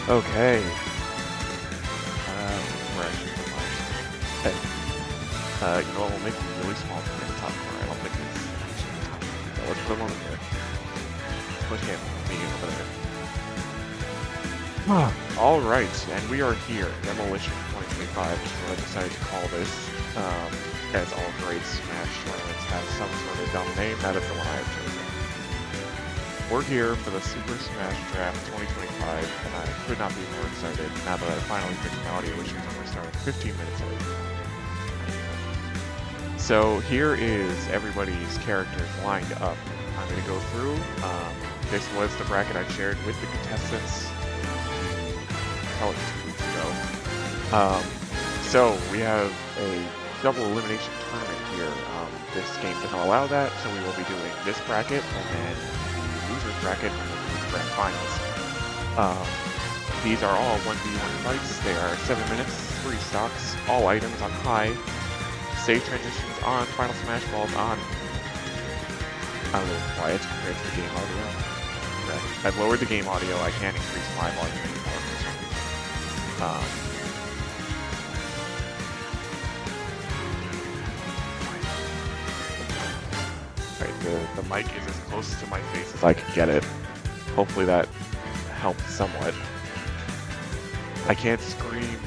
Okay. Where I should put my head. You know what? We'll make them really small in the top corner. I don't think it's actually the top corner. So let's put them over there. Push him. Me over there. All right, and we are here. Demolition 2025 is what I decided to call this. As all great Smash tournaments have some sort of dumb name, that is the one I have chosen. We're here for the Super Smash Draft 2025, and I could not be more excited now that I finally fixed my audio issues and we're starting 15 minutes late. So here is everybody's characters lined up. I'm going to go through. This was the bracket I shared with the contestants probably 2 weeks ago. So we have a double elimination tournament here. This game doesn't allow that, so we will be doing this bracket and then the loser's bracket and the grand finals. These are all 1v1 fights. They are 7 minutes, 3 stocks, all items on high, stage transitions on, final smash balls on. I'm a little quiet compared to the game audio. Okay. I've lowered the game audio. I can't increase my volume anymore for some reason. Right, the mic is as close to my face as I can get it. Hopefully that helps somewhat. I can't scream.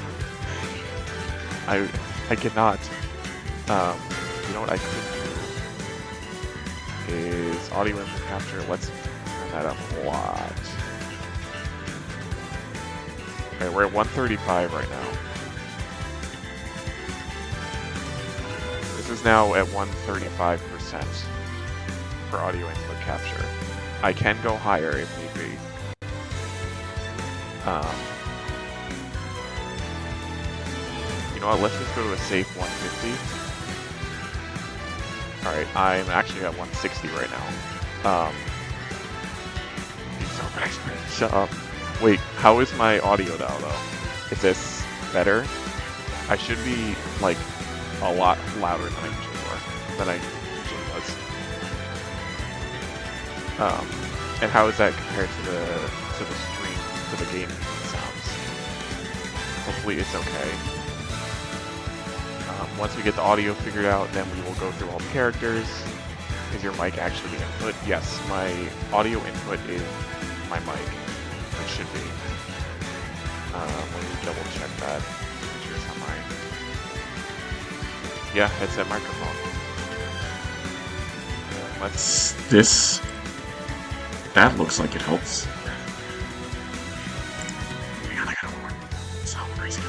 I cannot. You know what I could do is audio input capture. Let's turn that up a lot. Okay, we're at 135 right now. This is now at 135% for audio input capture. I can go higher if need be. You know what, let's just go to a safe 150. Alright, I'm actually at 160 right now. So nice, man. Shut up. Wait, how is my audio now though? Is this better? I should be like a lot louder than I usually was. And how is that compared to the stream, to the game sounds? Hopefully it's okay. Once we get the audio figured out, then we will go through all the characters. Is your mic actually the input? Yes, my audio input is my mic. It should be. Let me double check that. Make sure it's on my... Yeah, headset microphone. Let's... This... That looks like it helps. I gotta warn. It's so crazy.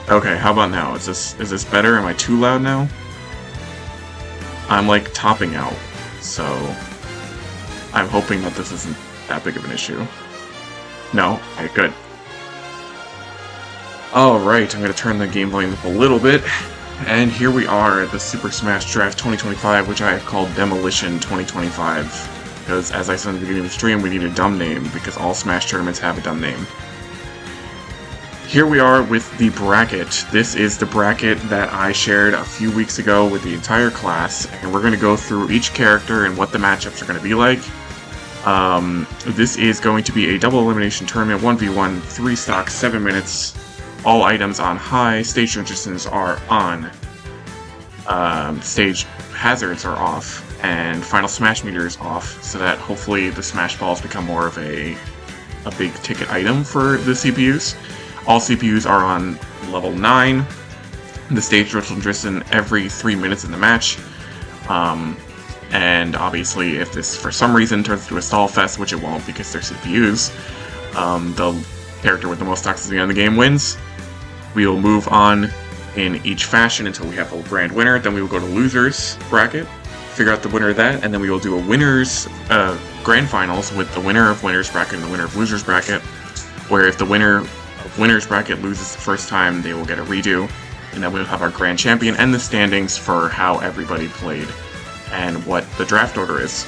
Okay, how about now? Is this better? Am I too loud now? I'm like topping out, so I'm hoping that this isn't that big of an issue. No? Okay, good. Alright, I'm gonna turn the game volume up a little bit. And here we are at the Super Smash Draft 2025, which I have called Demolition 2025. Because, as I said in the beginning of the stream, we need a dumb name, because all Smash tournaments have a dumb name. Here we are with the bracket. This is the bracket that I shared a few weeks ago with the entire class, and we're going to go through each character and what the matchups are going to be like. This is going to be a double elimination tournament, 1v1, 3 stocks, 7 minutes. All items on high, stage transitions are on, stage hazards are off, and final smash meter is off, so that hopefully the smash balls become more of a big ticket item for the CPUs. All CPUs are on level 9. The stage transition every 3 minutes in the match. And obviously if this for some reason turns into a stall fest, which it won't because they're CPUs, the character with the most stocks at the end of the game wins. We will move on in each fashion until we have a grand winner. Then we will go to losers bracket, figure out the winner of that, and then we will do a winners grand finals with the winner of winners bracket and the winner of losers bracket, where if the winner of winners bracket loses the first time, they will get a redo, and then we'll have our grand champion and the standings for how everybody played and what the draft order is.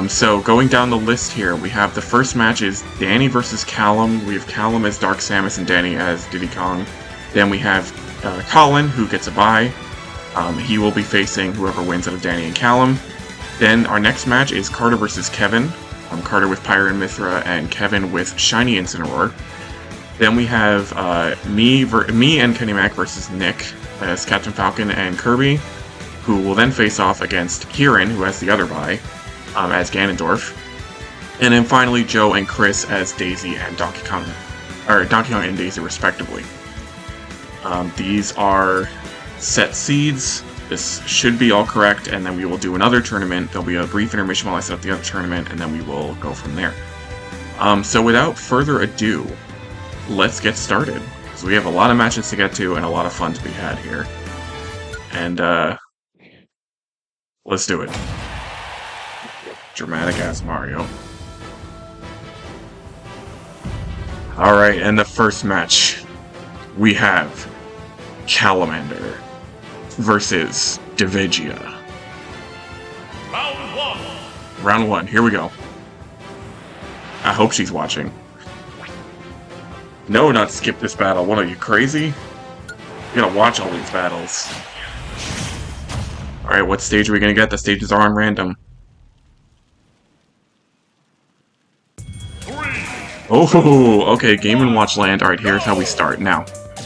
So going down the list here, we have the first match is Danny versus Callum. We have Callum as Dark Samus and Danny as Diddy Kong. Then we have Colin, who gets a bye. He will be facing whoever wins out of Danny and Callum. Then our next match is Carter versus Kevin. Carter with Pyre and Mithra, and Kevin with Shiny Incineroar. Then we have me and Kenny Mac versus Nick as Captain Falcon and Kirby, who will then face off against Kieran, who has the other bye, as Ganondorf. And then finally Joe and Chris as Daisy and Donkey Kong and Daisy respectively. These are set seeds. This should be all correct, and then we will do another tournament. There'll be a brief intermission while I set up the other tournament, and then we will go from there. So without further ado, let's get started. So we have a lot of matches to get to and a lot of fun to be had here. And let's do it. Dramatic ass Mario. Alright, and the first match, we have Calamander versus Divigia. Round one, here we go. I hope she's watching. No, not skip this battle. What are you, crazy? You gotta watch all these battles. Alright, what stage are we gonna get? The stages are on random. Oh, okay, Game & Watch land. Alright, here's how we start. Now,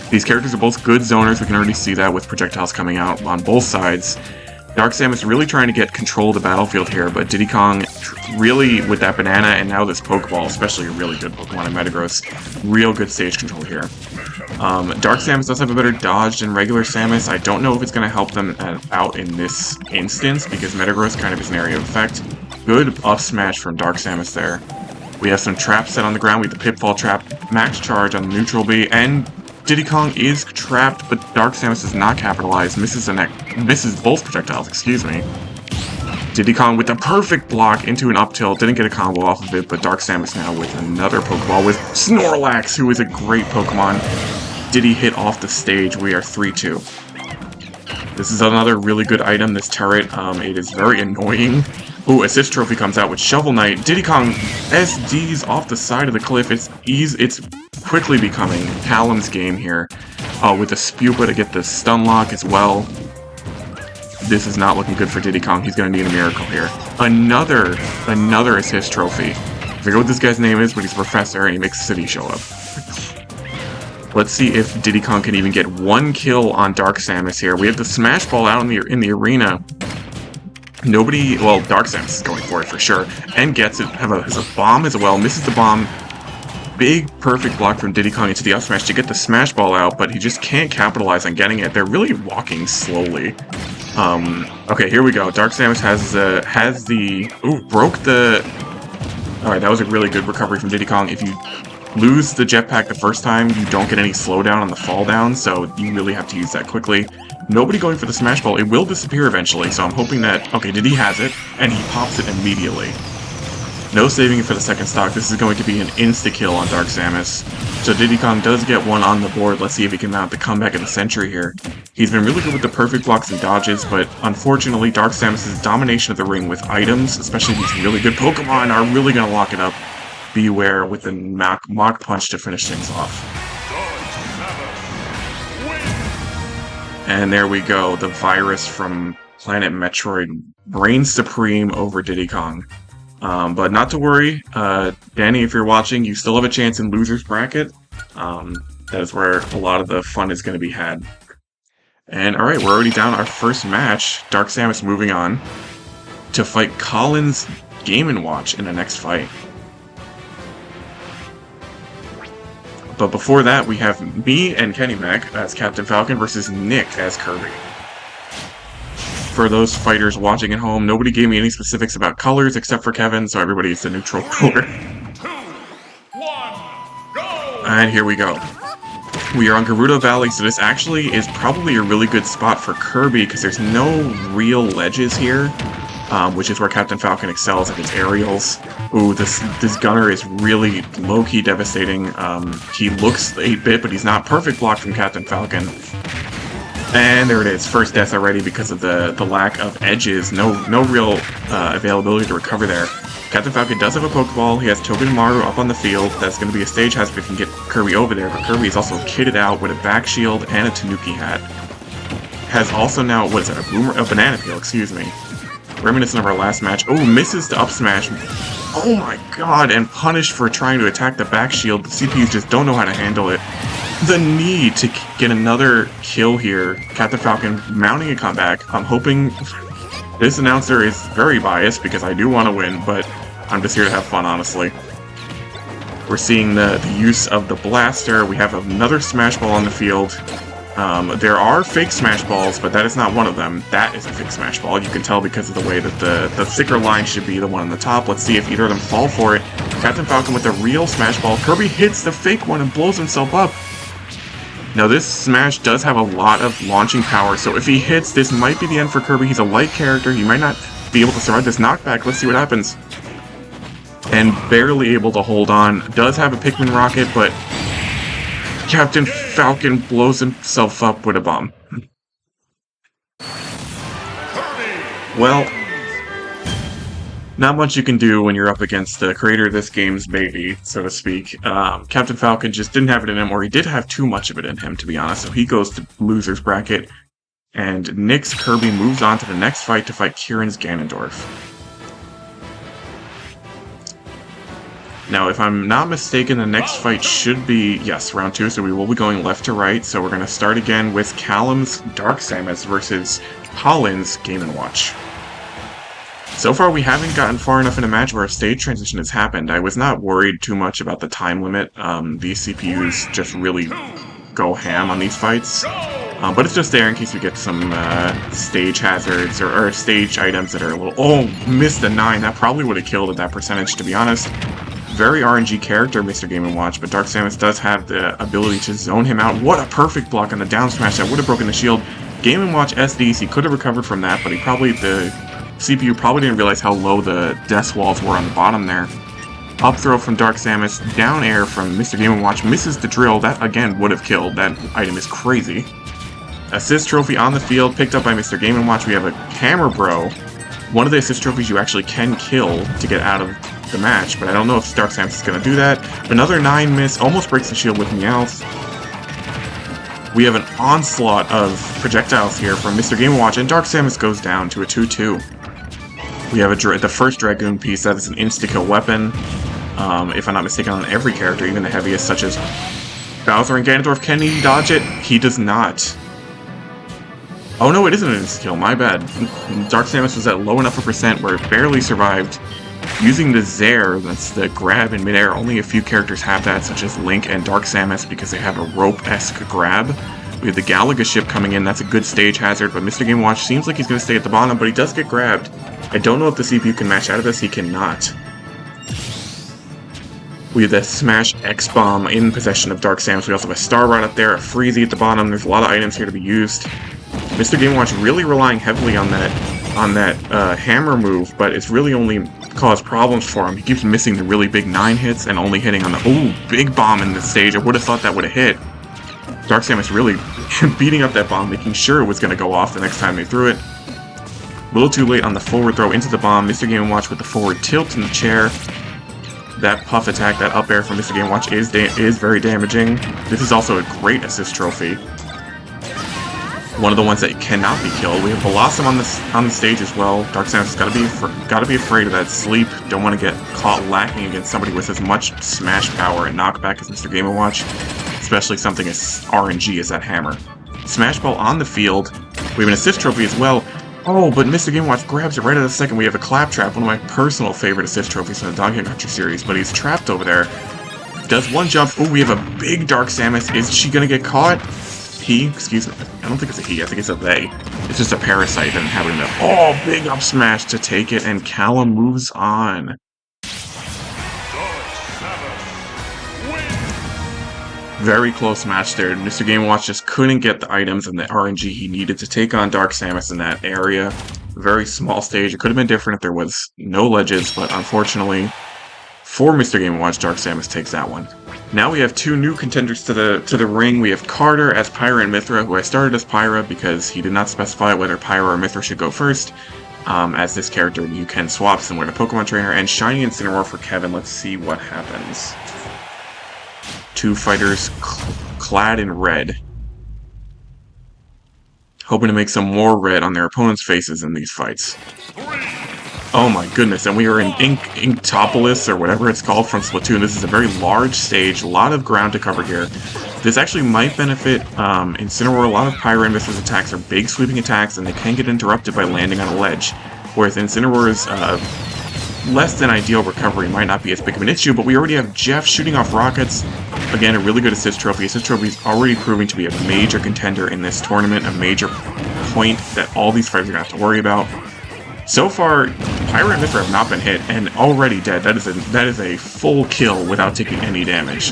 these characters are both good zoners. We can already see that with projectiles coming out on both sides. Dark Samus really trying to get control of the battlefield here, but Diddy Kong really, with that banana and now this Pokeball, especially a really good Pokemon in Metagross, real good stage control here. Dark Samus does have a better dodge than regular Samus. I don't know if it's going to help them out in this instance, because Metagross kind of is an area of effect. Good up smash from Dark Samus there. We have some traps set on the ground. We have the Pitfall Trap, Max Charge on the neutral B, and Diddy Kong is trapped, but Dark Samus does not capitalize, misses both projectiles, excuse me. Diddy Kong with the perfect block into an up tilt, didn't get a combo off of it, but Dark Samus now with another Pokeball with Snorlax, who is a great Pokemon. Diddy hit off the stage. We are 3-2. This is another really good item, this turret. It is very annoying. Ooh, Assist Trophy comes out with Shovel Knight. Diddy Kong SDs off the side of the cliff. It's quickly becoming Callum's game here. With the Spupa to get the stun lock as well. This is not looking good for Diddy Kong. He's going to need a miracle here. Another Assist Trophy. I forget what this guy's name is, but he's a professor and he makes the city show up. Let's see if Diddy Kong can even get one kill on Dark Samus here. We have the Smash Ball out in the arena. Nobody, well, Dark Samus is going for it for sure, and gets it. Has a bomb as well, misses the bomb. Big perfect block from Diddy Kong into the up smash to get the Smash Ball out, but he just can't capitalize on getting it. They're really walking slowly. Okay, here we go. Dark Samus has the broke the. All right, that was a really good recovery from Diddy Kong. If you lose the jetpack the first time, you don't get any slowdown on the fall down, so you really have to use that quickly. Nobody going for the Smash Ball. It will disappear eventually, so I'm hoping that... Okay, Diddy has it, and he pops it immediately. No saving it for the second stock. This is going to be an insta-kill on Dark Samus. So Diddy Kong does get one on the board. Let's see if he can mount the comeback of the century here. He's been really good with the perfect blocks and dodges, but unfortunately Dark Samus' domination of the ring with items, especially these really good Pokemon, are really going to lock it up. Beware with the Mach Punch to finish things off. And there we go, the virus from Planet Metroid reigns supreme over Diddy Kong. But not to worry, Danny, if you're watching, you still have a chance in Loser's Bracket. That is where a lot of the fun is going to be had. And alright, we're already down our first match. Dark Samus moving on to fight Colin's Game & Watch in the next fight. But before that, we have me and Kenny Mac as Captain Falcon versus Nick as Kirby. For those fighters watching at home, nobody gave me any specifics about colors except for Kevin, so everybody is the neutral color. 3, 2, 1, go! And here we go. We are on Gerudo Valley, so this actually is probably a really good spot for Kirby because there's no real ledges here, which is where Captain Falcon excels at his aerials. Ooh, this gunner is really low-key devastating. He looks 8-bit, but he's not. Perfect block from Captain Falcon. And there it is, first death already because of the lack of edges. No real availability to recover there. Captain Falcon does have a Pokeball. He has Togedemaru up on the field. That's going to be a stage hazard if he can get Kirby over there. But Kirby is also kitted out with a back shield and a Tanuki hat. Has also now, what is that, a banana peel, excuse me. reminiscent of our last match. Oh, misses the up smash. Oh my god, and punished for trying to attack the back shield. The CPUs just don't know how to handle it. The need to get another kill here. Captain Falcon mounting a comeback. I'm hoping this announcer is very biased because I do want to win, but I'm just here to have fun, honestly. We're seeing the use of the blaster. We have another Smash Ball on the field. There are fake Smash Balls, but that is not one of them. That is a fake Smash Ball. You can tell because of the way that the thicker line should be the one on the top. Let's see if either of them fall for it. Captain Falcon with the real Smash Ball. Kirby hits the fake one and blows himself up. Now this Smash does have a lot of launching power, so if he hits, this might be the end for Kirby. He's a light character. He might not be able to survive this knockback. Let's see what happens. And barely able to hold on. Does have a Pikmin rocket, but Captain Falcon blows himself up with a bomb. Well, not much you can do when you're up against the creator of this game's baby, so to speak. Captain Falcon just didn't have it in him, or he did have too much of it in him, to be honest, so he goes to loser's bracket. And Nick's Kirby moves on to the next fight to fight Kieran's Ganondorf. Now, if I'm not mistaken, the next fight should be, yes, round 2, so we will be going left to right. So we're going to start again with Callum's Dark Samus versus Colin's Game & Watch. So far, we haven't gotten far enough in a match where a stage transition has happened. I was not worried too much about the time limit. These CPUs just really go ham on these fights. But it's just there in case we get some stage hazards or stage items that are a little... Oh, missed the 9. That probably would have killed at that percentage, to be honest. Very RNG character, Mr. Game & Watch, but Dark Samus does have the ability to zone him out. What a perfect block on the down smash that would have broken the shield. Game & Watch SDs, he could have recovered from that, but the CPU probably didn't realize how low the death walls were on the bottom there. Up throw from Dark Samus, down air from Mr. Game & Watch, misses the drill. That, again, would have killed. That item is crazy. Assist trophy on the field, picked up by Mr. Game & Watch. We have a Hammer Bro. One of the assist trophies you actually can kill to get out of the match, but I don't know if Dark Samus is going to do that. Another 9 miss, almost breaks the shield with Meowth. We have an onslaught of projectiles here from Mr. Game & Watch, and Dark Samus goes down to a 2-2. We have the first Dragoon piece that is an insta-kill weapon. If I'm not mistaken, on every character, even the heaviest, such as Bowser and Ganondorf. Can he dodge it? He does not. Oh no, it isn't an insta-kill, my bad. Dark Samus was at low enough a percent where it barely survived. Using the Zair, that's the grab in midair, only a few characters have that, such as Link and Dark Samus, because they have a rope-esque grab. We have the Galaga ship coming in, that's a good stage hazard, but Mr. Game & Watch seems like he's going to stay at the bottom, but he does get grabbed. I don't know if the CPU can match out of this, he cannot. We have the Smash X-Bomb in possession of Dark Samus. We also have a Star Rod up there, a Freezy at the bottom. There's a lot of items here to be used. Mr. Game & Watch really relying heavily on that hammer move, but it's really only caused problems for him. He keeps missing the really big 9 hits and only hitting on the... Ooh, big bomb in the stage. I would have thought that would have hit. Dark Samus really beating up that bomb, making sure it was going to go off the next time they threw it. A little too late on the forward throw into the bomb. Mr. Game & Watch with the forward tilt in the chair. That puff attack, that up air from Mr. Game & Watch is very damaging. This is also a great assist trophy. One of the ones that cannot be killed. We have Blossom on the stage as well. Dark Samus has got to be afraid of that sleep. Don't want to get caught lacking against somebody with as much smash power and knockback as Mr. Game & Watch, especially something as RNG as that hammer. Smash Ball on the field. We have an assist trophy as well. Oh, but Mr. Game & Watch grabs it right at the second. We have a Claptrap, one of my personal favorite assist trophies from the Donkey Kong Country series, but he's trapped over there. Does one jump. Oh, we have a big Dark Samus. Is she gonna get caught? Excuse me, I don't think it's a he, I think it's a they. It's just a parasite and having the big up smash to take it, and Callum moves on. Very close match there. Mr. Game & Watch just couldn't get the items and the RNG he needed to take on Dark Samus in that area. Very small stage. It could have been different if there was no ledges, but unfortunately, for Mr. Game & Watch, Dark Samus takes that one. Now we have 2 new contenders to the ring. We have Carter as Pyra and Mythra, who I started as Pyra because he did not specify whether Pyra or Mythra should go first. As this character, you can swap similar to Pokemon Trainer. And Shiny Incineroar for Kevin. Let's see what happens. 2 fighters clad in red. Hoping to make some more red on their opponents' faces in these fights. 3, Oh my goodness, and we are in Inktopolis, or whatever it's called from Splatoon. This is a very large stage, a lot of ground to cover here. This actually might benefit Incineroar. A lot of Pyra and Mithra's attacks are big sweeping attacks, and they can get interrupted by landing on a ledge. Whereas Incineroar's less than ideal recovery might not be as big of an issue, but we already have Jeff shooting off rockets. Again, a really good assist trophy. Assist trophy is already proving to be a major contender in this tournament, a major point that all these fighters are going to have to worry about. So far, Pyra and Mithra have not been hit, and already dead. That is a full kill without taking any damage.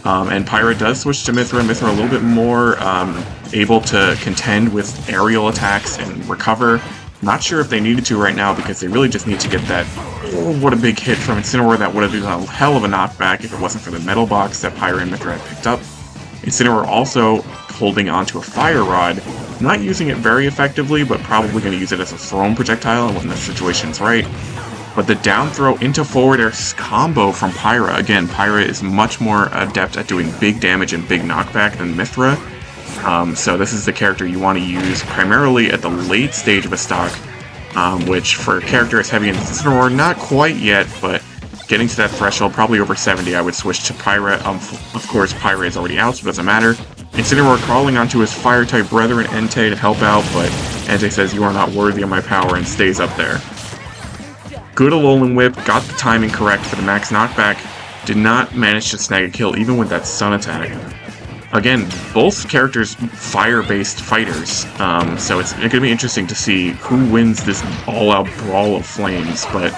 And Pyra does switch to Mithra, and Mithra a little bit more able to contend with aerial attacks and recover. Not sure if they needed to right now, because they really just need to get that, oh, what a big hit from Incineroar. That would have been a hell of a knockback if it wasn't for the metal box that Pyra and Mithra had picked up. Incineroar also holding onto a fire rod, not using it very effectively, but probably going to use it as a thrown projectile when the situation's right. But the down throw into forward air combo from Pyra, again, Pyra is much more adept at doing big damage and big knockback than Mithra. So this is the character you want to use primarily at the late stage of a stock, which for a character as heavy as Incineroar, not quite yet, but getting to that threshold, probably over 70, I would switch to Pyra. Of course, Pyra is already out, so it doesn't matter. Incineroar crawling onto his fire-type brethren, Entei, to help out, but Entei says, "You are not worthy of my power," and stays up there. Good Alolan Whip, got the timing correct for the max knockback, did not manage to snag a kill, even with that Sun attack. Again, both characters fire-based fighters, so it's going to be interesting to see who wins this all-out brawl of flames, but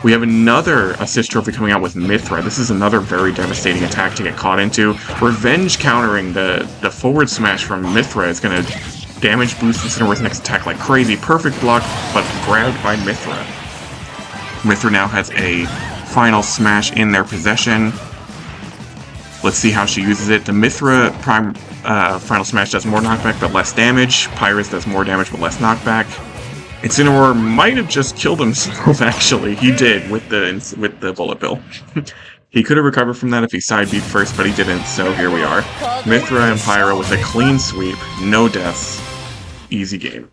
we have another assist trophy coming out with Mithra. This is another very devastating attack to get caught into. Revenge countering the forward smash from Mithra is going to damage boost Incineroar's next attack like crazy. Perfect block, but grabbed by Mithra. Mithra now has a final smash in their possession. Let's see how she uses it. The Mithra final smash does more knockback but less damage. Pyra's does more damage but less knockback. Incineroar might have just killed himself, actually. He did with the bullet bill. He could have recovered from that if he side beat first, but he didn't, so here we are. Mithra and Pyra with a clean sweep, no deaths, easy game.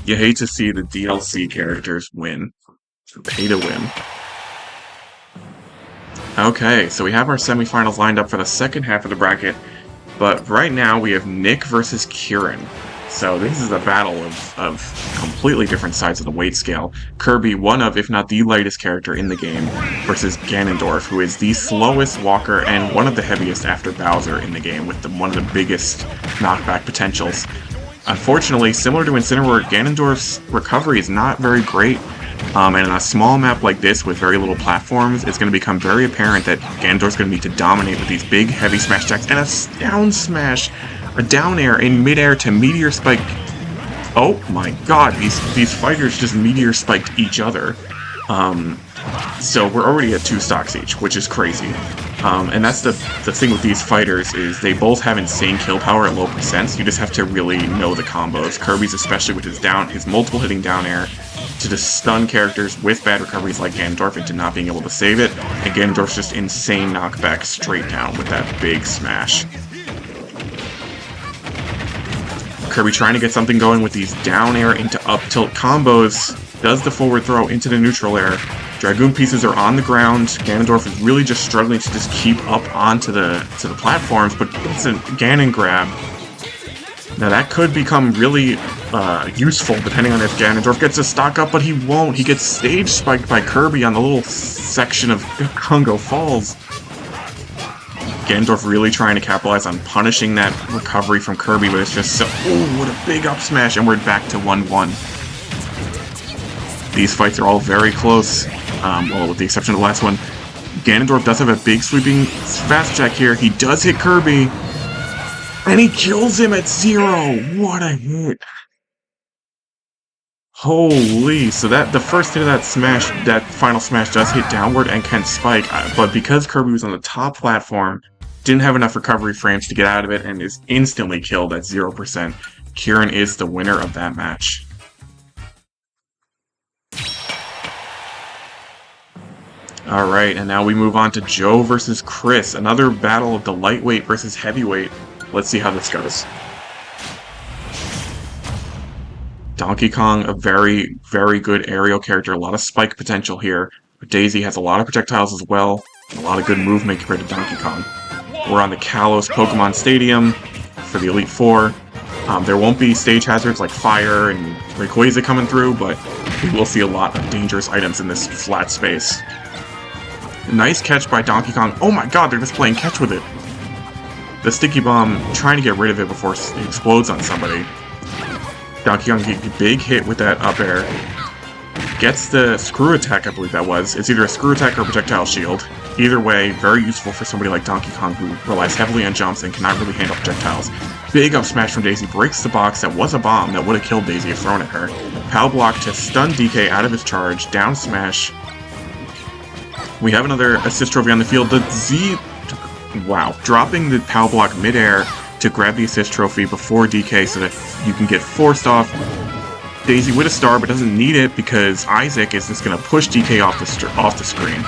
You hate to see the DLC characters win. Pay to win. Okay, so we have our semifinals lined up for the second half of the bracket, but right now we have Nick versus Kieran. So this is a battle of completely different sides of the weight scale. Kirby, one of, if not the lightest character in the game, versus Ganondorf, who is the slowest walker and one of the heaviest after Bowser in the game, with one of the biggest knockback potentials. Unfortunately, similar to Incineroar, Ganondorf's recovery is not very great, and in a small map like this with very little platforms, it's going to become very apparent that Ganondorf's going to need to dominate with these big, heavy smash attacks, and a down smash! A down air in midair to meteor spike. Oh my god, these fighters just meteor spiked each other. So we're already at 2 stocks each, which is crazy. And that's the thing with these fighters, is they both have insane kill power at low percents. You just have to really know the combos. Kirby's especially with his multiple hitting down air to just stun characters with bad recoveries like Ganondorf into not being able to save it. And Ganondorf's just insane knockback straight down with that big smash. Kirby trying to get something going with these down air into up tilt combos, does the forward throw into the neutral air. Dragoon pieces are on the ground. Ganondorf is really just struggling to just keep up onto the platforms, but it's a Ganon grab. Now that could become really useful depending on if Ganondorf gets a stock up, but he won't. He gets stage spiked by Kirby on the little section of Congo Falls. Ganondorf really trying to capitalize on punishing that recovery from Kirby, but it's just so... Oh, what a big up smash, and we're back to 1-1. These fights are all very close, well, with the exception of the last one. Ganondorf does have a big sweeping fast attack here. He does hit Kirby, and he kills him at 0! What a hit! Holy, so the first hit of that smash, that final smash does hit downward and can spike, but because Kirby was on the top platform, didn't have enough recovery frames to get out of it, and is instantly killed at 0%. Kieran is the winner of that match. Alright, and now we move on to Joe versus Chris, another battle of the lightweight versus heavyweight. Let's see how this goes. Donkey Kong, a very, very good aerial character, a lot of spike potential here. But Daisy has a lot of projectiles as well, a lot of good movement compared to Donkey Kong. We're on the Kalos Pokemon Stadium for the Elite Four. There won't be stage hazards like fire and Rayquaza coming through, but we will see a lot of dangerous items in this flat space. Nice catch by Donkey Kong. Oh my god, they're just playing catch with it. The Sticky Bomb, trying to get rid of it before it explodes on somebody. Donkey Kong gets a big hit with that up air. Gets the screw attack, I believe that was. It's either a screw attack or a projectile shield. Either way, very useful for somebody like Donkey Kong who relies heavily on jumps and cannot really handle projectiles. Big up smash from Daisy, breaks the box that was a bomb that would have killed Daisy if thrown at her. Pow block to stun DK out of his charge, down smash. We have another assist trophy on the field. The Z... Wow. Dropping the pow block midair to grab the assist trophy before DK so that you can get forced off. Daisy with a star, but doesn't need it because Isaac is just going to push DK off the screen.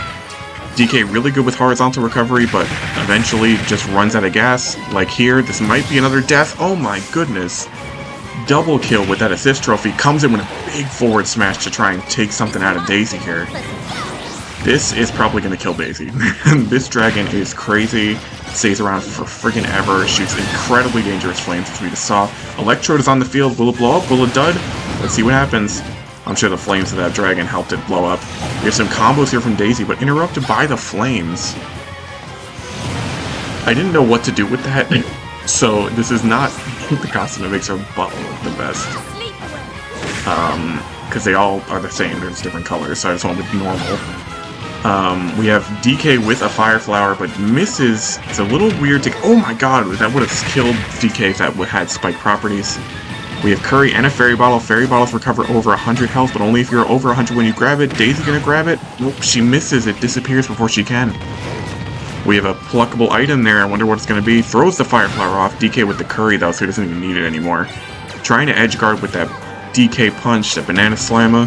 DK really good with horizontal recovery, but eventually just runs out of gas. Like here, this might be another death. Oh my goodness. Double kill with that assist trophy. Comes in with a big forward smash to try and take something out of Daisy here. This is probably going to kill Daisy. This dragon is crazy. Stays around for friggin' ever. Shoots incredibly dangerous flames, as we just saw. Electrode is on the field. Will it blow up? Will it dud? Let's see what happens. I'm sure the flames of that dragon helped it blow up. We have some combos here from Daisy, but interrupted by the flames. I didn't know what to do with that, so this is not the costume that makes her butt look the best. Because they all are the same, there's different colors, so I just went with normal. We have DK with a Fire Flower, but misses. It's a little weird to... Oh my god, that would have killed DK if that had spike properties. We have Curry and a Fairy Bottle. Fairy Bottles recover over 100 health, but only if you're over 100 when you grab it. Daisy gonna grab it? Nope, she misses. It disappears before she can. We have a pluckable item there. I wonder what it's gonna be. Throws the Fire Flower off. DK with the Curry, though, so he doesn't even need it anymore. Trying to edge guard with that DK punch, that Banana Slammer.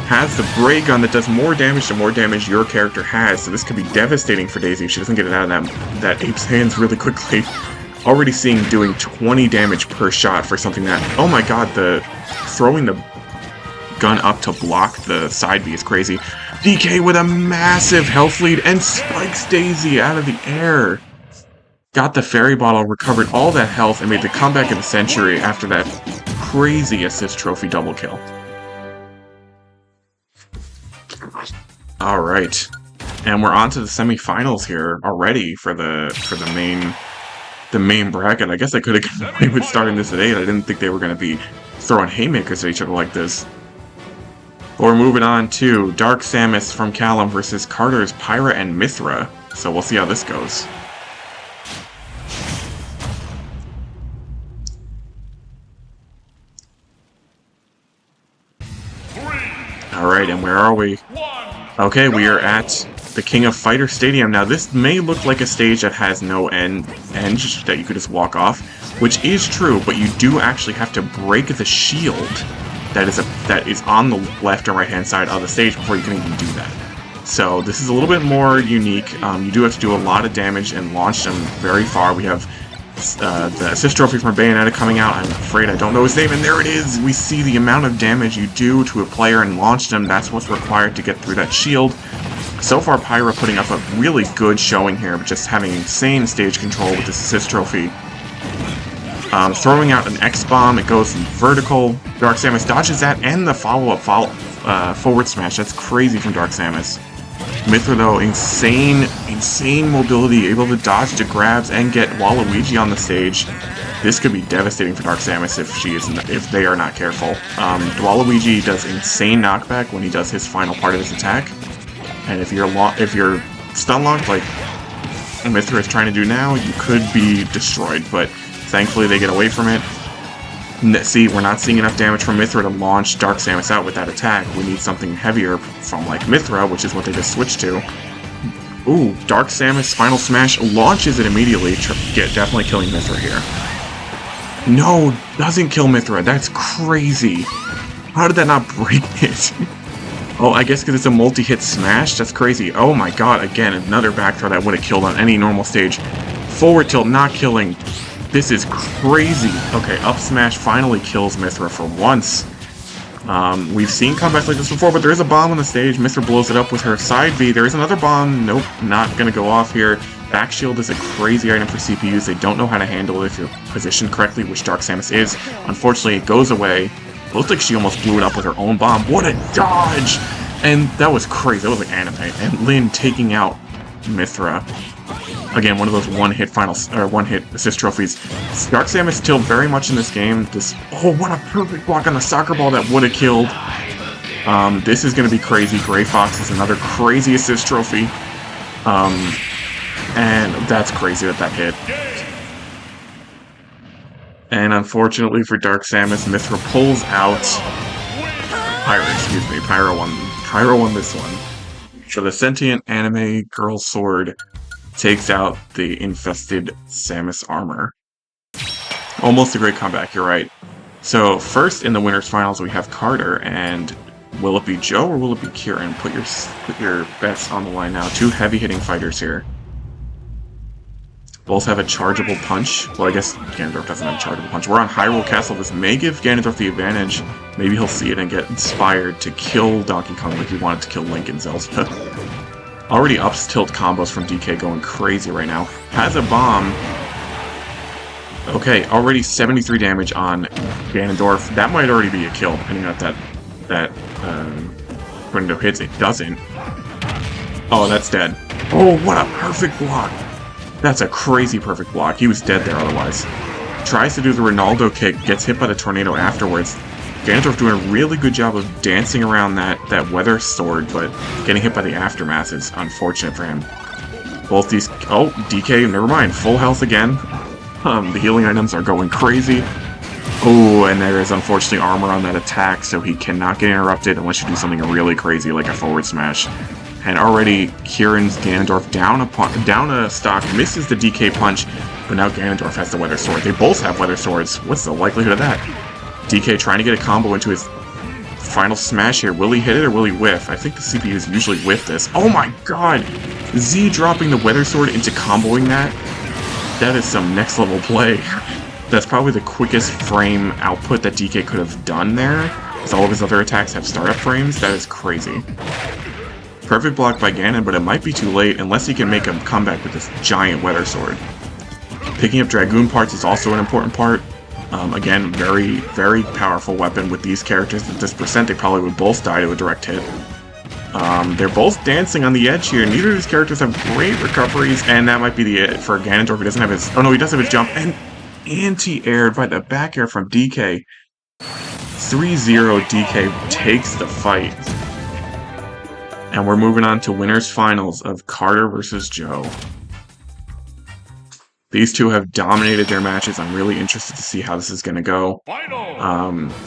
Has the Bray Gun that does more damage the more damage your character has, so this could be devastating for Daisy if she doesn't get it out of that ape's hands really quickly. Already seeing doing 20 damage per shot for something that... Oh my god, throwing the gun up to block the side B is crazy. DK with a massive health lead and spikes Daisy out of the air. Got the Fairy Bottle, recovered all that health, and made the comeback of the century after that crazy assist trophy double kill. Alright. And we're on to the semifinals here already for the main bracket. I guess I could have gotten away with starting this at 8. I didn't think they were going to be throwing haymakers at each other like this. But we're moving on to Dark Samus from Callum versus Carter's Pyra and Mithra. So we'll see how this goes. Alright, and where are we? Okay, we are at the King of Fighter Stadium. Now, this may look like a stage that has no end that you could just walk off, which is true, but you do actually have to break the shield that is on the left and right-hand side of the stage before you can even do that. So this is a little bit more unique. You do have to do a lot of damage and launch them very far. We have the assist trophy from Bayonetta coming out. I'm afraid I don't know his name, and there it is! We see the amount of damage you do to a player and launch them. That's what's required to get through that shield. So far, Pyra putting up a really good showing here, but just having insane stage control with this assist trophy. Throwing out an X-Bomb, it goes vertical. Dark Samus dodges that, and the follow-up forward smash. That's crazy from Dark Samus. Mithra, though, insane mobility, able to dodge to grabs and get Waluigi on the stage. This could be devastating for Dark Samus if they are not careful. Waluigi does insane knockback when he does his final part of his attack, and if you're stun locked like Mithra is trying to do now, you could be destroyed. But thankfully, they get away from it. See, we're not seeing enough damage from Mithra to launch Dark Samus out with that attack. We need something heavier from, like, Mithra, which is what they just switched to. Ooh, Dark Samus Final Smash launches it immediately, definitely killing Mithra here. No, doesn't kill Mithra. That's crazy. How did that not break it? Oh, I guess because it's a multi-hit smash? That's crazy. Oh my god, again, another back throw that would have killed on any normal stage. Forward tilt, not killing. This is crazy. Okay, up smash finally kills Mithra for once. We've seen comebacks like this before, but there is a bomb on the stage. Mithra blows it up with her side V. There is another bomb. Nope, not going to go off here. Back shield is a crazy item for CPUs. They don't know how to handle it if you're positioned correctly, which Dark Samus is. Unfortunately, it goes away. Looks like she almost blew it up with her own bomb. What a dodge! And that was crazy. That was like anime. And Lyn taking out Mithra. Again, one of those one-hit assist trophies. Dark Samus still very much in this game. Oh, what a perfect block on the soccer ball that would have killed. This is going to be crazy. Gray Fox is another crazy assist trophy. And that's crazy that hit. And unfortunately for Dark Samus, Mithra pulls out... Pyro won this one. So the sentient anime girl sword takes out the infested Samus armor. Almost a great comeback, you're right. So first in the winners finals we have Carter, and will it be Joe or will it be Kieran? Put your bets on the line now. Two heavy hitting fighters here. Both have a chargeable punch. Well, I guess Ganondorf doesn't have a chargeable punch. We're on Hyrule Castle. This may give Ganondorf the advantage. Maybe he'll see it and get inspired to kill Donkey Kong like he wanted to kill Link and Zelda. Already ups tilt combos from DK going crazy right now. Has a bomb. Okay, already 73 damage on Ganondorf. That might already be a kill, depending on that tornado hits. It doesn't. Oh, that's dead. Oh, what a perfect block. That's a crazy perfect block. He was dead there otherwise. Tries to do the Ronaldo kick, gets hit by the tornado afterwards. Ganondorf doing a really good job of dancing around that weather sword, but getting hit by the aftermath is unfortunate for him. Both these... Oh, DK, never mind. Full health again. The healing items are going crazy. Oh, and there is unfortunately armor on that attack, so he cannot get interrupted unless you do something really crazy like a forward smash. And already Kieran's Ganondorf down a stock, misses the DK punch, but now Ganondorf has the weather sword. They both have weather swords. What's the likelihood of that? DK trying to get a combo into his final smash here. Will he hit it or will he whiff? I think the CPUs usually whiff this. Oh my god! Z dropping the weather sword into comboing that? That is some next level play. That's probably the quickest frame output that DK could have done there, because all of his other attacks have startup frames. That is crazy. Perfect block by Ganon, but it might be too late unless he can make a comeback with this giant weather sword. Picking up Dragoon parts is also an important part. Again, very, very powerful weapon with these characters. At this percent, they probably would both die to a direct hit. They're both dancing on the edge here. Neither of these characters have great recoveries, and that might be the it for Ganondorf. He doesn't have his... Oh no, he does have his jump, and anti-aired by the back air from DK. 3-0 DK takes the fight. And we're moving on to winners finals of Carter versus Joe. These two have dominated their matches. I'm really interested to see how this is going to go.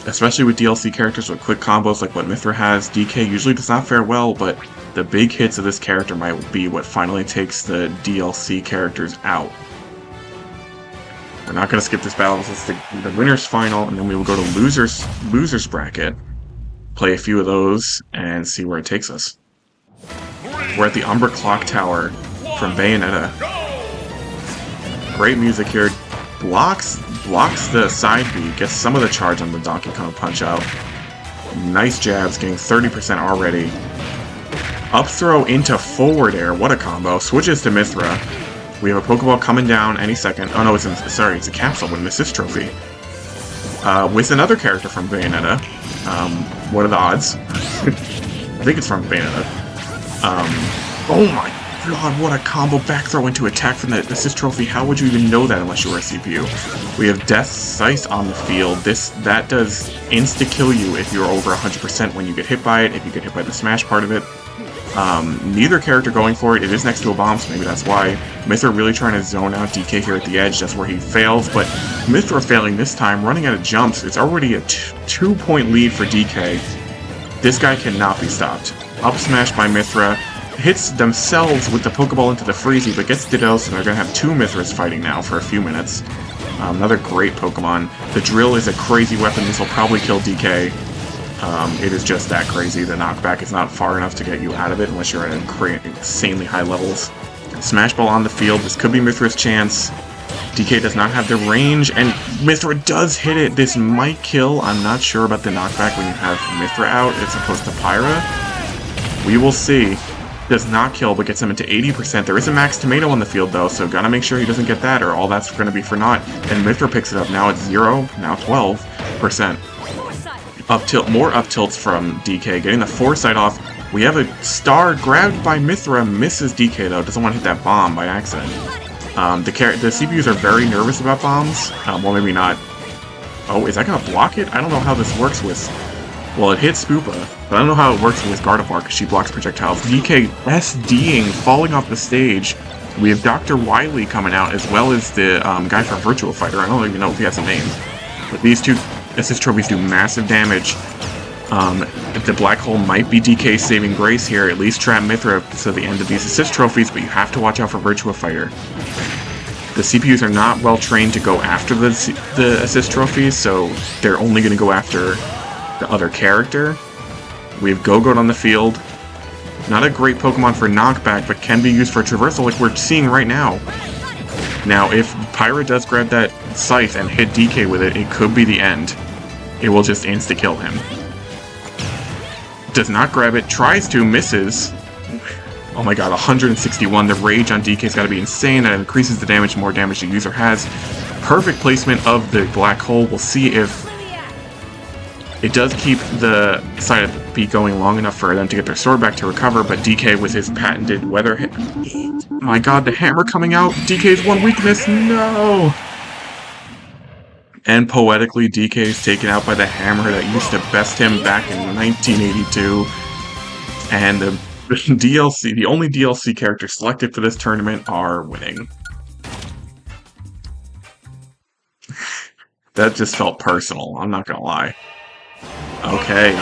Especially with DLC characters with quick combos like what Mithra has. DK usually does not fare well, but the big hits of this character might be what finally takes the DLC characters out. We're not going to skip this battle. This is the winners final, and then we will go to losers bracket. Play a few of those and see where it takes us. We're at the Umbra Clock Tower from Bayonetta. Great music here. Blocks the side B, gets some of the charge on the Donkey Kong punch out. Nice jabs, getting 30% already. Up throw into forward air, what a combo. Switches to Mithra. We have a Pokeball coming down any second. Oh no, it's a capsule with an assist trophy. With another character from Bayonetta. What are the odds? I think it's from Bayonetta. Oh my god, what a combo back throw into attack from that assist trophy. How would you even know that unless you were a CPU? We have Death Scythe on the field. That does insta-kill you if you're over 100% when you get hit by it, if you get hit by the smash part of it. Neither character going for it. It is next to a bomb, so maybe that's why. Mithra really trying to zone out DK here at the edge. That's where he fails, but Mithra failing this time, running out of jumps. It's already a 2-point lead for DK. This guy cannot be stopped. Up smash by Mithra. Hits themselves with the Pokeball into the Freezy, but gets Dittos, and they're going to have two Mithras fighting now for a few minutes. Another great Pokemon. The Drill is a crazy weapon. This will probably kill DK. It is just that crazy. The knockback is not far enough to get you out of it unless you're at insanely high levels. Smash Ball on the field. This could be Mithra's chance. DK does not have the range, and Mithra does hit it. This might kill. I'm not sure about the knockback when you have Mithra out as opposed to Pyra. We will see. Does not kill, but gets him into 80%. There is a max tomato on the field, though, so gotta make sure he doesn't get that, or all that's gonna be for naught. And Mithra picks it up. Now it's 0, now 12%. Up tilt, more up tilts from DK, getting the foresight off. We have a star grabbed by Mithra, misses DK, though. Doesn't want to hit that bomb by accident. The CPUs are very nervous about bombs. Well, maybe not. Oh, is that gonna block it? I don't know how this works with... Well, it hits Spoopa, but I don't know how it works with Gardevoir because she blocks projectiles. DK SDing, falling off the stage. We have Dr. Wily coming out, as well as the guy from Virtual Fighter. I don't even know if he has a name. But these two assist trophies do massive damage. The black hole might be DK saving grace here, at least trap Mithra to the end of these assist trophies, but you have to watch out for Virtua Fighter. The CPUs are not well trained to go after the assist trophies, so they're only going to go after the other character. We have Go-Goat on the field. Not a great Pokemon for knockback, but can be used for traversal like we're seeing right now. Now, if Pyra does grab that Scythe and hit DK with it, it could be the end. It will just insta-kill him. Does not grab it, tries to, misses. Oh my god, 161. The rage on DK's gotta be insane. That increases the damage, more damage the user has. Perfect placement of the black hole. We'll see if it does keep the side of the beat going long enough for them to get their sword back to recover, but DK with his patented weather hit. My god, the hammer coming out. DK's one weakness. No! And poetically, DK is taken out by the hammer that used to best him back in 1982. And the DLC, the only DLC characters selected for this tournament are winning. That just felt personal, I'm not gonna lie. Okay.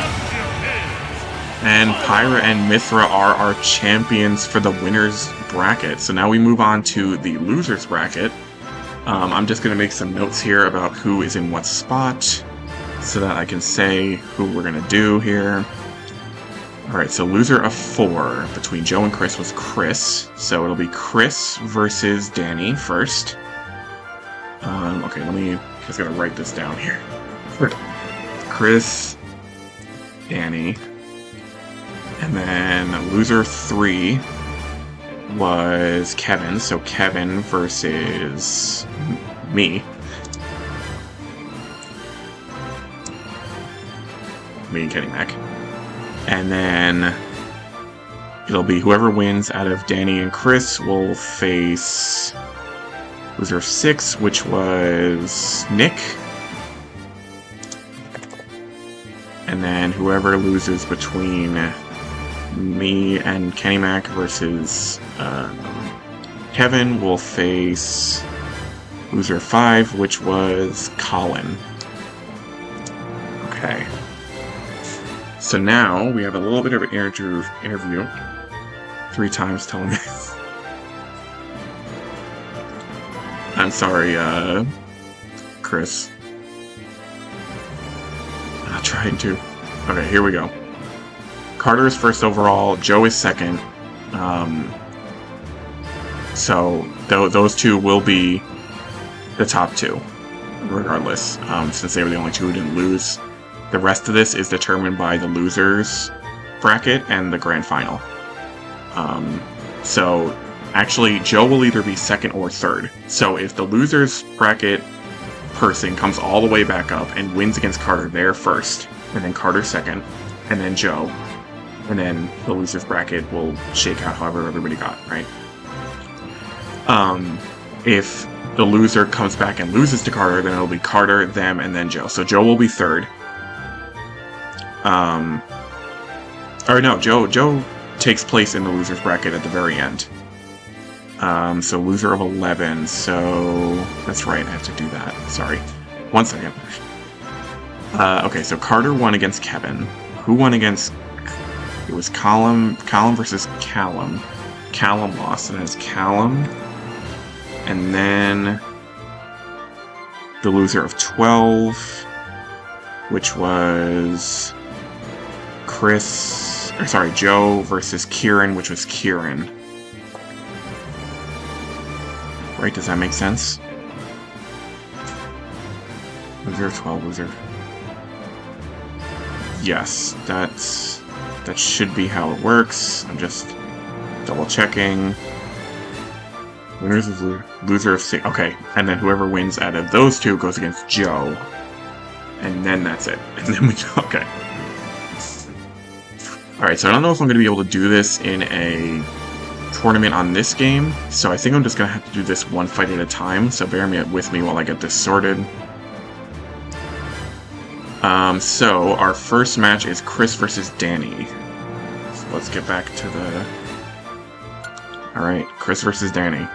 And Pyra and Mithra are our champions for the winner's bracket. So now we move on to the loser's bracket. I'm just going to make some notes here about who is in what spot so that I can say who we're going to do here. Alright, so loser of 4 between Joe and Chris was Chris. So it'll be Chris versus Danny first. Okay, I just got to write this down here. Chris, Danny, and then loser 3 was Kevin, so Kevin versus me. Me and Kenny Mac. And then it'll be whoever wins out of Danny and Chris will face loser 6, which was Nick. And then whoever loses between me and Kenny Mac versus Kevin will face loser 5, which was Colin. Okay. So now we have a little bit of an interview. 3 times telling me. I'm sorry, Chris. I'm trying to. Okay, here we go. Carter is first overall, Joe is second. So those two will be the top 2, regardless, since they were the only 2 who didn't lose. The rest of this is determined by the losers bracket and the grand final. So actually, Joe will either be second or third. So if the losers bracket person comes all the way back up and wins against Carter, they're first, and then Carter second, and then Joe. And then the losers bracket will shake out however everybody got, right? If the loser comes back and loses to Carter, then it'll be Carter, them, and then Joe. So Joe will be third. Or no, Joe takes place in the losers bracket at the very end. So loser of 11, so that's right, I have to do that. Sorry. 1 second. Okay, so Carter won against Kevin. Who won against... It was Callum versus Callum. Callum lost, and it's Callum. And then the loser of 12, which was Joe versus Kieran, which was Kieran. Right, does that make sense? Loser 12, loser. Yes, that should be how it works. I'm just double checking. Winners is loser of 6. Okay, and then whoever wins out of those two goes against Joe. And then that's it. And then we okay. Alright, so I don't know if I'm going to be able to do this in a tournament on this game. So I think I'm just going to have to do this one fight at a time. So bear with me while I get this sorted. So our first match is Chris versus Danny. So let's get back to the... Alright, Chris versus Danny.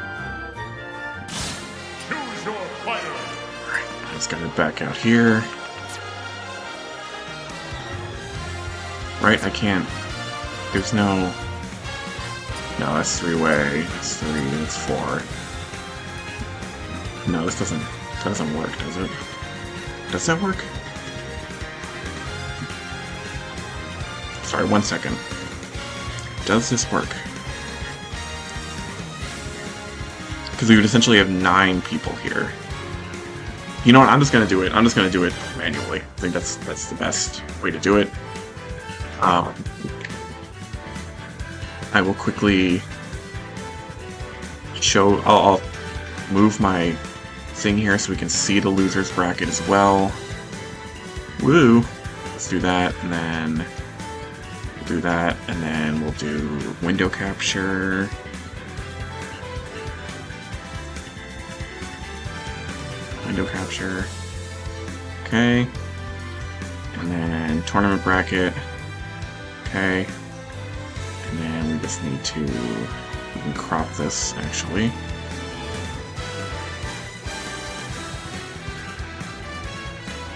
Choose your fighter. Alright, I just got it back out here. Right, I can't... There's no... No, that's 3-way. That's 3, that's 4. No, this doesn't work, does it? Does that work? Sorry, 1 second. Does this work? Because we would essentially have 9 people here. You know what? I'm just gonna do it. I'm just gonna do it manually. I think that's the best way to do it. I will quickly show. I'll move my thing here so we can see the losers bracket as well. Woo! Let's do that, and then we'll do that, and then we'll do window capture. Window capture. Okay. And then tournament bracket. Okay. And then we just need to... We can crop this, actually.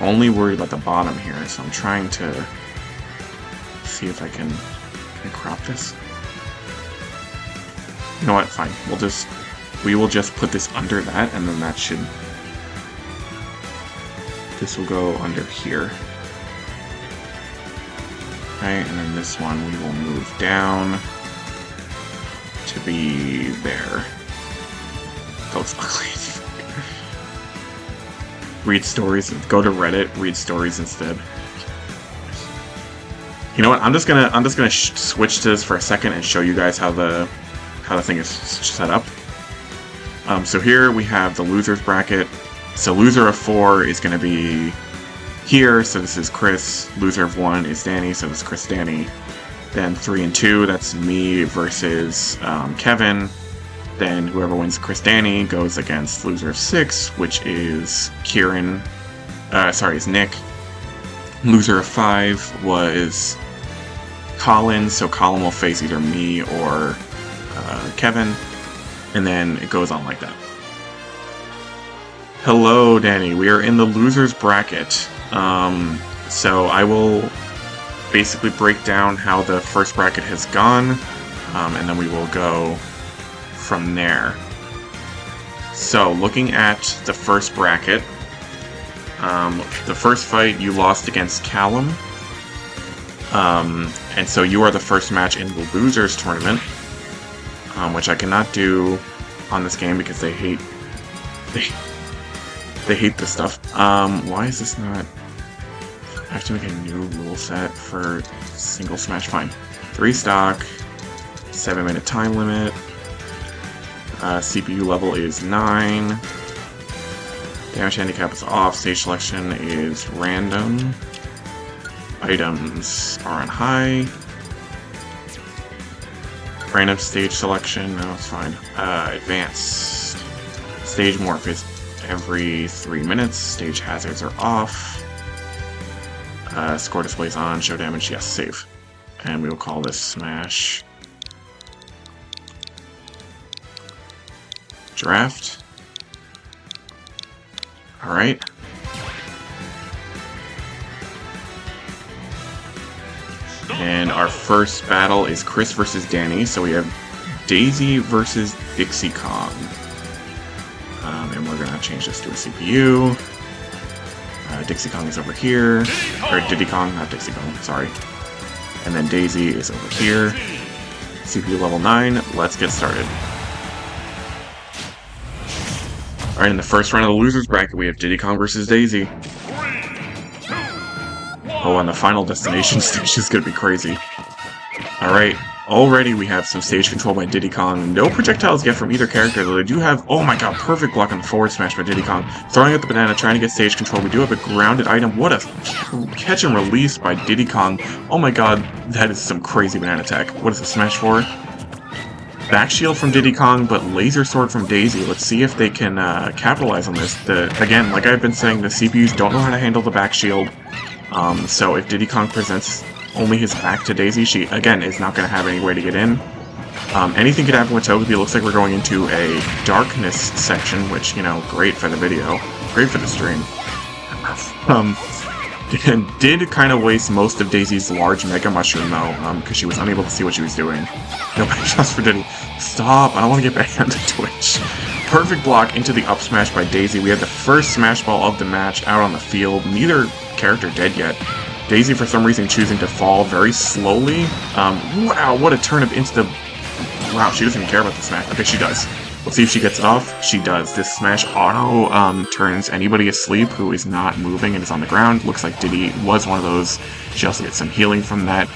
Only worried about the bottom here, so I'm trying to see if I can crop this. You know what? Fine. We will just put this under that, and then that should... This will go under here. Okay, and then this one we will move down to be there. That looks ugly. Read stories. Go to Reddit. Read stories instead. You know what? I'm just gonna switch to this for a second and show you guys how the thing is set up. So here we have the losers bracket. So loser of 4 is going to be here, so this is Chris. Loser of 1 is Danny, so this is Chris, Danny. Then 3 and 2, that's me versus Kevin. Then whoever wins Chris, Danny goes against loser of 6, which is Kieran. Is Nick. Loser of 5 was Colin, so Colin will face either me or Kevin. And then it goes on like that. Hello, Danny. We are in the losers bracket. So I will basically break down how the first bracket has gone, and then we will go from there. So, looking at the first bracket, the first fight you lost against Callum, and so you are the first match in the losers tournament, which I cannot do on this game because they hate this stuff. Why is this not... I have to make a new rule set for single smash. Fine. 3 stock, 7-minute time limit, CPU level is 9, damage handicap is off, stage selection is random, items are on high, random stage selection, no, it's fine, advanced, stage morph is every 3 minutes, stage hazards are off, score displays on, show damage, yes, save. And we will call this Smash Draft. Alright. And our first battle is Chris versus Danny, so we have Daisy versus Dixie Kong. And we're gonna change this to a CPU. Dixie Kong is over here, or Diddy Kong, not Dixie Kong, sorry. And then Daisy is over here. CPU level 9, let's get started. Alright, in the first round of the losers bracket, we have Diddy Kong versus Daisy. Oh, and the final destination stage is gonna be crazy. Alright, already we have some stage control by Diddy Kong. No projectiles yet from either character, though they do have, oh my god, perfect block on the forward smash by Diddy Kong. Throwing out the banana, trying to get stage control. We do have a grounded item. What a catch and release by Diddy Kong. Oh my god, that is some crazy banana attack. What is the smash for? Back shield from Diddy Kong, but laser sword from Daisy. Let's see if they can capitalize on this. Again, like I've been saying, the CPUs don't know how to handle the back shield. So if Diddy Kong presents only his back to Daisy, she, again, is not going to have any way to get in. Anything could happen with Togepi. It looks like we're going into a darkness section, which, you know, great for the video. Great for the stream. Did kind of waste most of Daisy's large Mega Mushroom, though, because she was unable to see what she was doing. Nobody shots for Diddy. Stop! I don't want to get banned to Twitch. Perfect block into the up smash by Daisy. We had the first Smash Ball of the match out on the field. Neither character dead yet. Daisy, for some reason, choosing to fall very slowly. Wow, what a turnip into the... Wow, she doesn't even care about the smash. Okay, she does. Let's see if she gets it off. She does. This smash auto turns anybody asleep who is not moving and is on the ground. Looks like Diddy was one of those. She also gets some healing from that.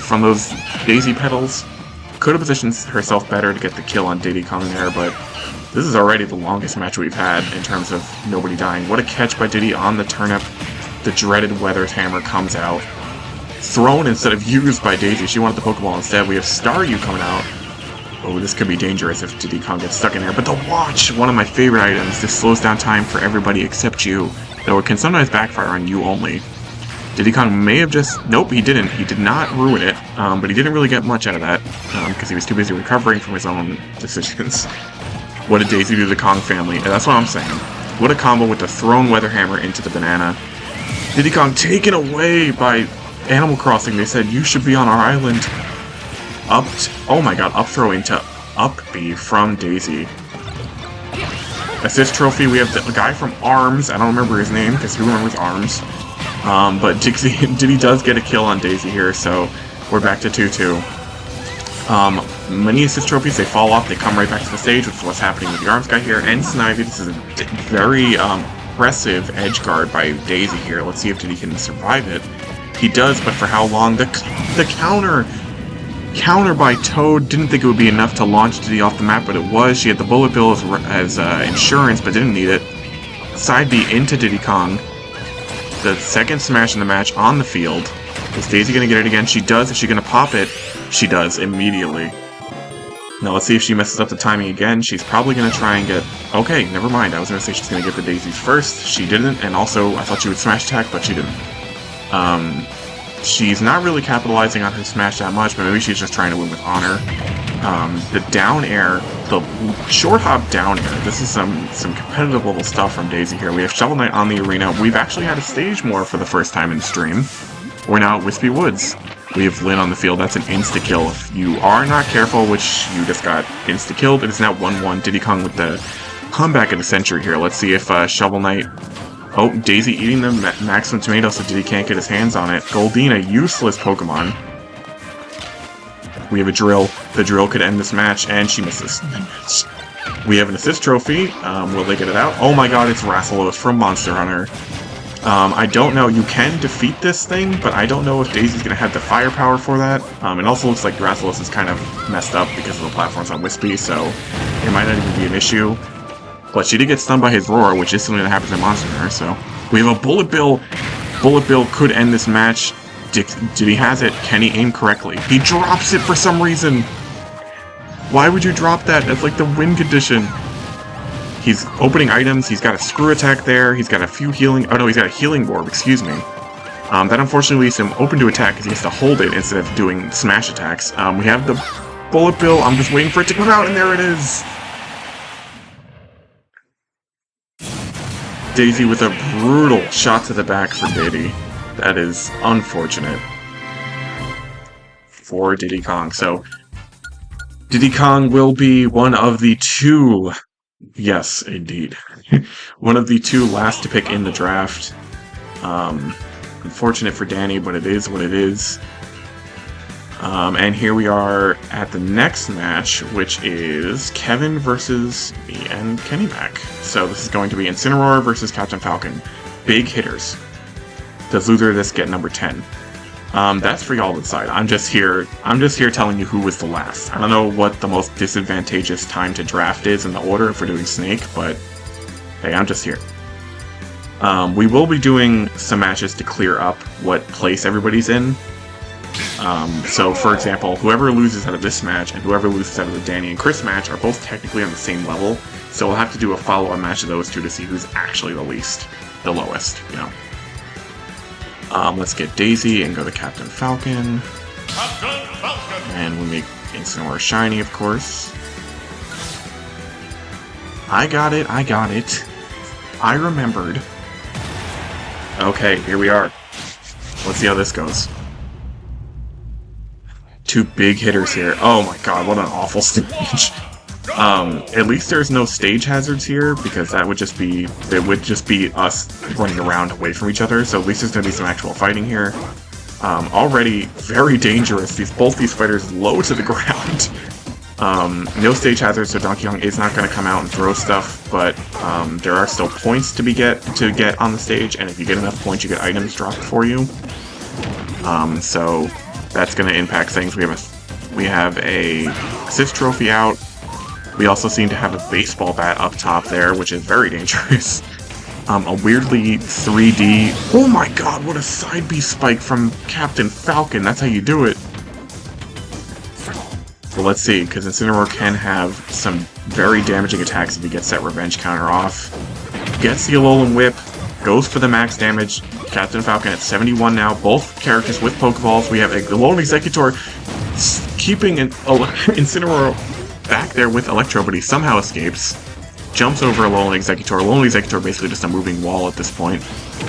From those Daisy petals. Could have positioned herself better to get the kill on Diddy Kong there, but this is already the longest match we've had in terms of nobody dying. What a catch by Diddy on the turnip. The dreaded Weather's Hammer comes out. Thrown instead of used by Daisy. She wanted the Pokeball instead. We have Staryu coming out. Oh, this could be dangerous if Diddy Kong gets stuck in there. But the watch! One of my favorite items. This slows down time for everybody except you. Though it can sometimes backfire on you only. Diddy Kong may have just... Nope, he didn't. He did not ruin it. But he didn't really get much out of that. Because he was too busy recovering from his own decisions. What did Daisy do to the Kong family? And that's what I'm saying. What a combo with the thrown Weather Hammer into the banana. Diddy Kong taken away by Animal Crossing. They said, you should be on our island. Oh my god, up throw into up B from Daisy. Assist trophy, we have the guy from ARMS. I don't remember his name, because who remembers ARMS? But Diddy does get a kill on Daisy here, so we're back to 2-2. Many assist trophies, they fall off, they come right back to the stage, which is what's happening with the ARMS guy here. And Snivy, this is a very impressive edge guard by Daisy here. Let's see if Diddy can survive it. He does, but for how long? The counter by Toad. Didn't think it would be enough to launch Diddy off the map, but it was. She had the bullet bill as insurance, but didn't need it. Side B into Diddy Kong. The second smash in the match on the field. Is Daisy going to get it again? She does. Is she going to pop it? She does, immediately. Now let's see if she messes up the timing again. She's probably going to try and get... Okay, never mind. I was going to say she's going to get the daisies first. She didn't, and also I thought she would smash attack, but she didn't. She's not really capitalizing on her smash that much, but maybe she's just trying to win with honor. The down air, the short hop down air, this is some competitive level stuff from Daisy here. We have Shovel Knight on the arena. We've actually had a stage more for the first time in the stream. We're now at Wispy Woods. We have Lynn on the field. That's an insta-kill. If you are not careful, which you just got insta-killed, it is now 1-1. Diddy Kong with the comeback of the century here. Let's see if Shovel Knight... Oh, Daisy eating the maximum tomato so Diddy can't get his hands on it. Goldina, useless Pokemon. We have a drill. The drill could end this match, and she misses. We have an assist trophy. Will they get it out? Oh my god, it's Rassalos from Monster Hunter. I don't know. You can defeat this thing, but I don't know if Daisy's going to have the firepower for that. It also looks like Rassalos is kind of messed up because of the platforms on Wispy, so it might not even be an issue. But she did get stunned by his roar, which is something that happens in Monster Hunter, so... We have a Bullet Bill. Bullet Bill could end this match. Diddy has it. Can he aim correctly? He drops it for some reason! Why would you drop that? That's like the win condition. He's opening items. He's got a screw attack there. He's got a few healing... Oh no, he's got a healing orb, excuse me. That unfortunately leaves him open to attack because he has to hold it instead of doing smash attacks. We have the Bullet Bill. I'm just waiting for it to come out, and there it is! Daisy with a brutal shot to the back for Diddy. That is unfortunate for Diddy Kong. So, Diddy Kong will be one of the two, yes, indeed, one of the two last to pick in the draft. Unfortunate for Danny, but it is what it is. And here we are at the next match, which is Kevin versus me and Kenny Mac. So this is going to be Incineroar versus Captain Falcon. Big hitters. Does loser of this get number 10? That's for y'all to decide. I'm just here telling you who was the last. I don't know what the most disadvantageous time to draft is in the order if we're doing Snake, but hey, I'm just here. We will be doing some matches to clear up what place everybody's in. So, for example, whoever loses out of this match and whoever loses out of the Danny and Chris match are both technically on the same level, so we'll have to do a follow-up match of those two to see who's actually the lowest, you know. Let's get Daisy and go to Captain Falcon. Captain Falcon. And we make Incineroar shiny, of course. I got it. I remembered. Okay, here we are. Let's see how this goes. Two big hitters here. Oh my god, what an awful stage. At least there's no stage hazards here, because it would just be us running around away from each other, so at least there's going to be some actual fighting here. Already very dangerous. Both these fighters low to the ground. No stage hazards, so Donkey Kong is not going to come out and throw stuff, but there are still points to get on the stage, and if you get enough points, you get items dropped for you. So that's going to impact things. We have a assist trophy out. We also seem to have a baseball bat up top there, which is very dangerous. A weirdly 3D... Oh my god, what a side B spike from Captain Falcon. That's how you do it. Well, let's see, because Incineroar can have some very damaging attacks if he gets that revenge counter off. Gets the Alolan Whip, goes for the max damage. Captain Falcon at 71 now, both characters with Pokeballs. We have a Alolan Executor keeping Incineroar back there with Electro, but he somehow escapes. Jumps over Alolan Executor. Alolan Executor basically just a moving wall at this point.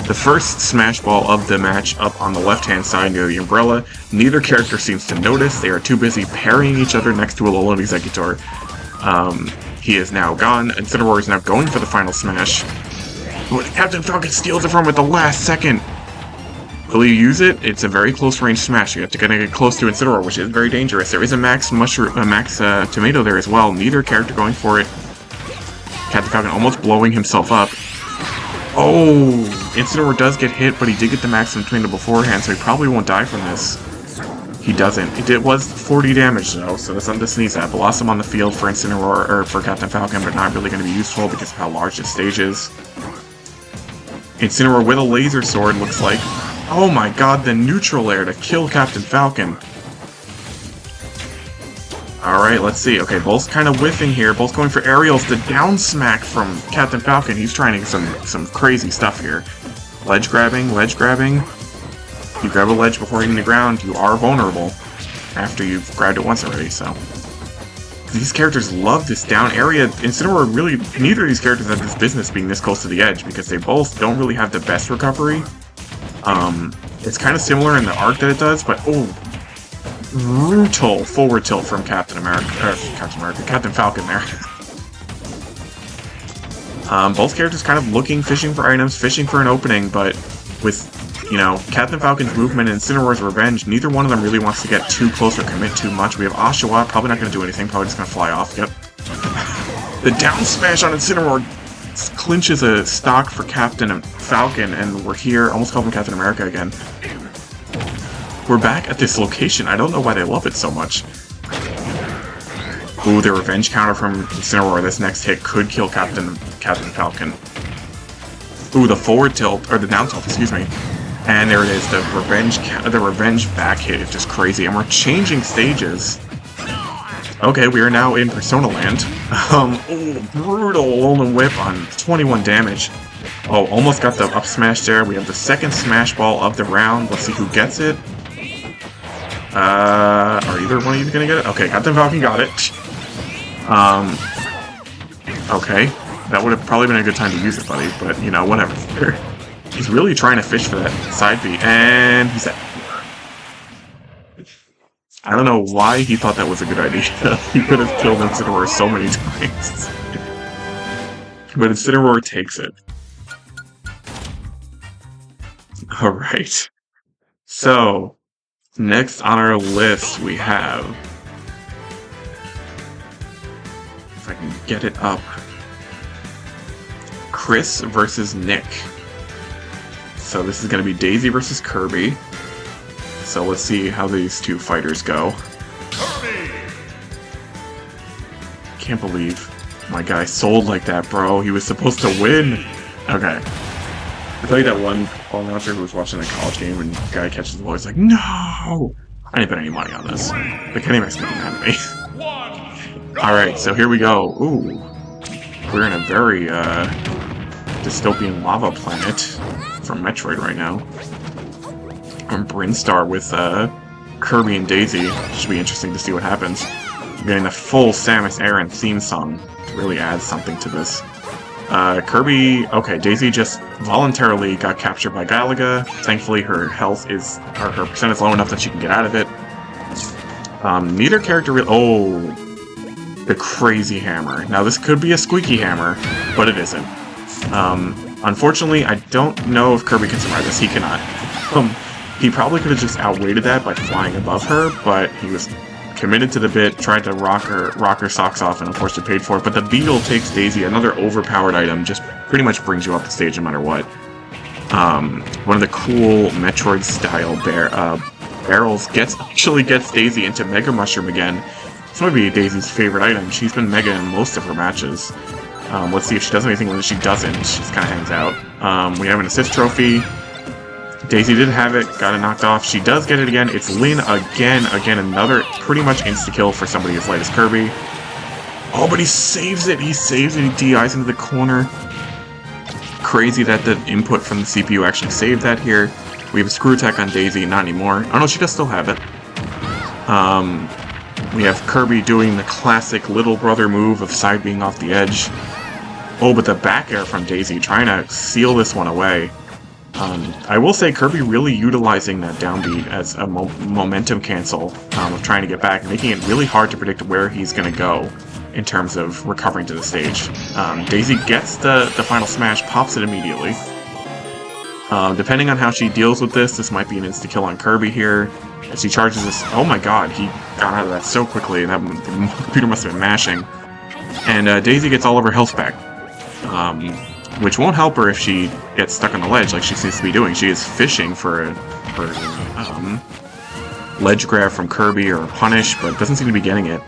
The first Smash Ball of the match up on the left-hand side near the umbrella. Neither character seems to notice. They are too busy parrying each other next to Alolan Executor. He is now gone. Incineroar is now going for the final smash. But Captain Falcon steals it from him at the last second. Will you use it? It's a very close range smash. You have to kind of get close to Incineroar, which is very dangerous. There is a max tomato there as well. Neither character going for it. Captain Falcon almost blowing himself up. Oh! Incineroar does get hit, but he did get the maximum tomato beforehand, so he probably won't die from this. He doesn't. It was 40 damage though, so that's something to sneeze at. Blossom on the field for Incineroar, or for Captain Falcon, but not really going to be useful because of how large this stage is. Incineroar with a laser sword looks like. Oh my god, the neutral air to kill Captain Falcon. Alright, let's see. Okay, both kind of whiffing here. Both going for aerials. The down smack from Captain Falcon. He's trying to get some crazy stuff here. Ledge grabbing, ledge grabbing. You grab a ledge before hitting the ground, you are vulnerable after you've grabbed it once already, so. These characters love this down area. Incineroar really, neither of these characters have this business being this close to the edge because they both don't really have the best recovery. It's kind of similar in the arc that it does, but oh, brutal forward tilt from Captain Falcon there. Both characters kind of looking, fishing for items, fishing for an opening, but with, you know, Captain Falcon's movement and Incineroar's revenge, neither one of them really wants to get too close or commit too much. We have Oshawa, probably not going to do anything, probably just going to fly off, yep. The down smash on Incineroar clinches a stock for Captain Falcon, and we're here, almost called him Captain America again. We're back at this location. I don't know why they love it so much. Ooh, the revenge counter from Incineroar. This next hit could kill Captain Falcon. Ooh, the forward tilt, or the down tilt, excuse me. And there it is, the revenge back hit is just crazy. And we're changing stages. Okay, we are now in Persona Land. Ooh, brutal Alolan Whip on 21 damage. Oh, almost got the up smash there. We have the second Smash Ball of the round. Let's see who gets it. Are either one of you gonna get it? Okay, Captain Falcon got it. Okay. That would have probably been a good time to use it, buddy, but, you know, whatever. He's really trying to fish for that side B, and he's at... I don't know why he thought that was a good idea. He could have killed Incineroar so many times. But Incineroar takes it. Alright. So, next on our list we have... If I can get it up... Chris versus Nick. So this is going to be Daisy versus Kirby. So let's see how these two fighters go. Kirby! Can't believe my guy sold like that, bro. He was supposed to win. Okay. I tell you that one ball announcer who was watching a college game and the guy catches the ball, he's like, no! I didn't put any money on this. They can't even explain that to me. Alright, so here we go. Ooh. We're in a very, dystopian lava planet from Metroid right now. From Brinstar with, Kirby and Daisy. Should be interesting to see what happens. We're getting the full Samus Aran theme song to really add something to this. Kirby... Okay, Daisy just voluntarily got captured by Galaga. Thankfully, her health is... or her percent is low enough that she can get out of it. Neither character really... Oh... The crazy hammer. Now, this could be a squeaky hammer, but it isn't. Unfortunately, I don't know if Kirby can survive this. He cannot. He probably could have just outweighted that by flying above her, but he was committed to the bit, tried to rock her socks off, and unfortunately paid for it. But the beetle takes Daisy, another overpowered item, just pretty much brings you up the stage no matter what. One of the cool Metroid-style barrels actually gets Daisy into Mega Mushroom again. This might be Daisy's favorite item. She's been Mega in most of her matches. Let's see if she does anything when she doesn't. She just kind of hangs out. We have an assist trophy. Daisy did have it, got it knocked off. She does get it again. It's Lyn again. Again, another pretty much insta-kill for somebody as light as Kirby. Oh, but he saves it. He saves it. He DIs into the corner. Crazy that the input from the CPU actually saved that here. We have a screw attack on Daisy. Not anymore. Oh no, she does still have it. We have Kirby doing the classic little brother move of side being off the edge. Oh, but the back air from Daisy, trying to seal this one away. I will say Kirby really utilizing that downbeat as a momentum cancel of trying to get back, making it really hard to predict where he's going to go in terms of recovering to the stage. Daisy gets the final smash, pops it immediately. Depending on how she deals with this, this might be an insta-kill on Kirby here. As he charges this... Oh my god, he got out of that so quickly, that the computer must have been mashing. And Daisy gets all of her health back. Which won't help her if she gets stuck on the ledge like she seems to be doing. She is fishing for a ledge grab from Kirby or a punish, but doesn't seem to be getting it.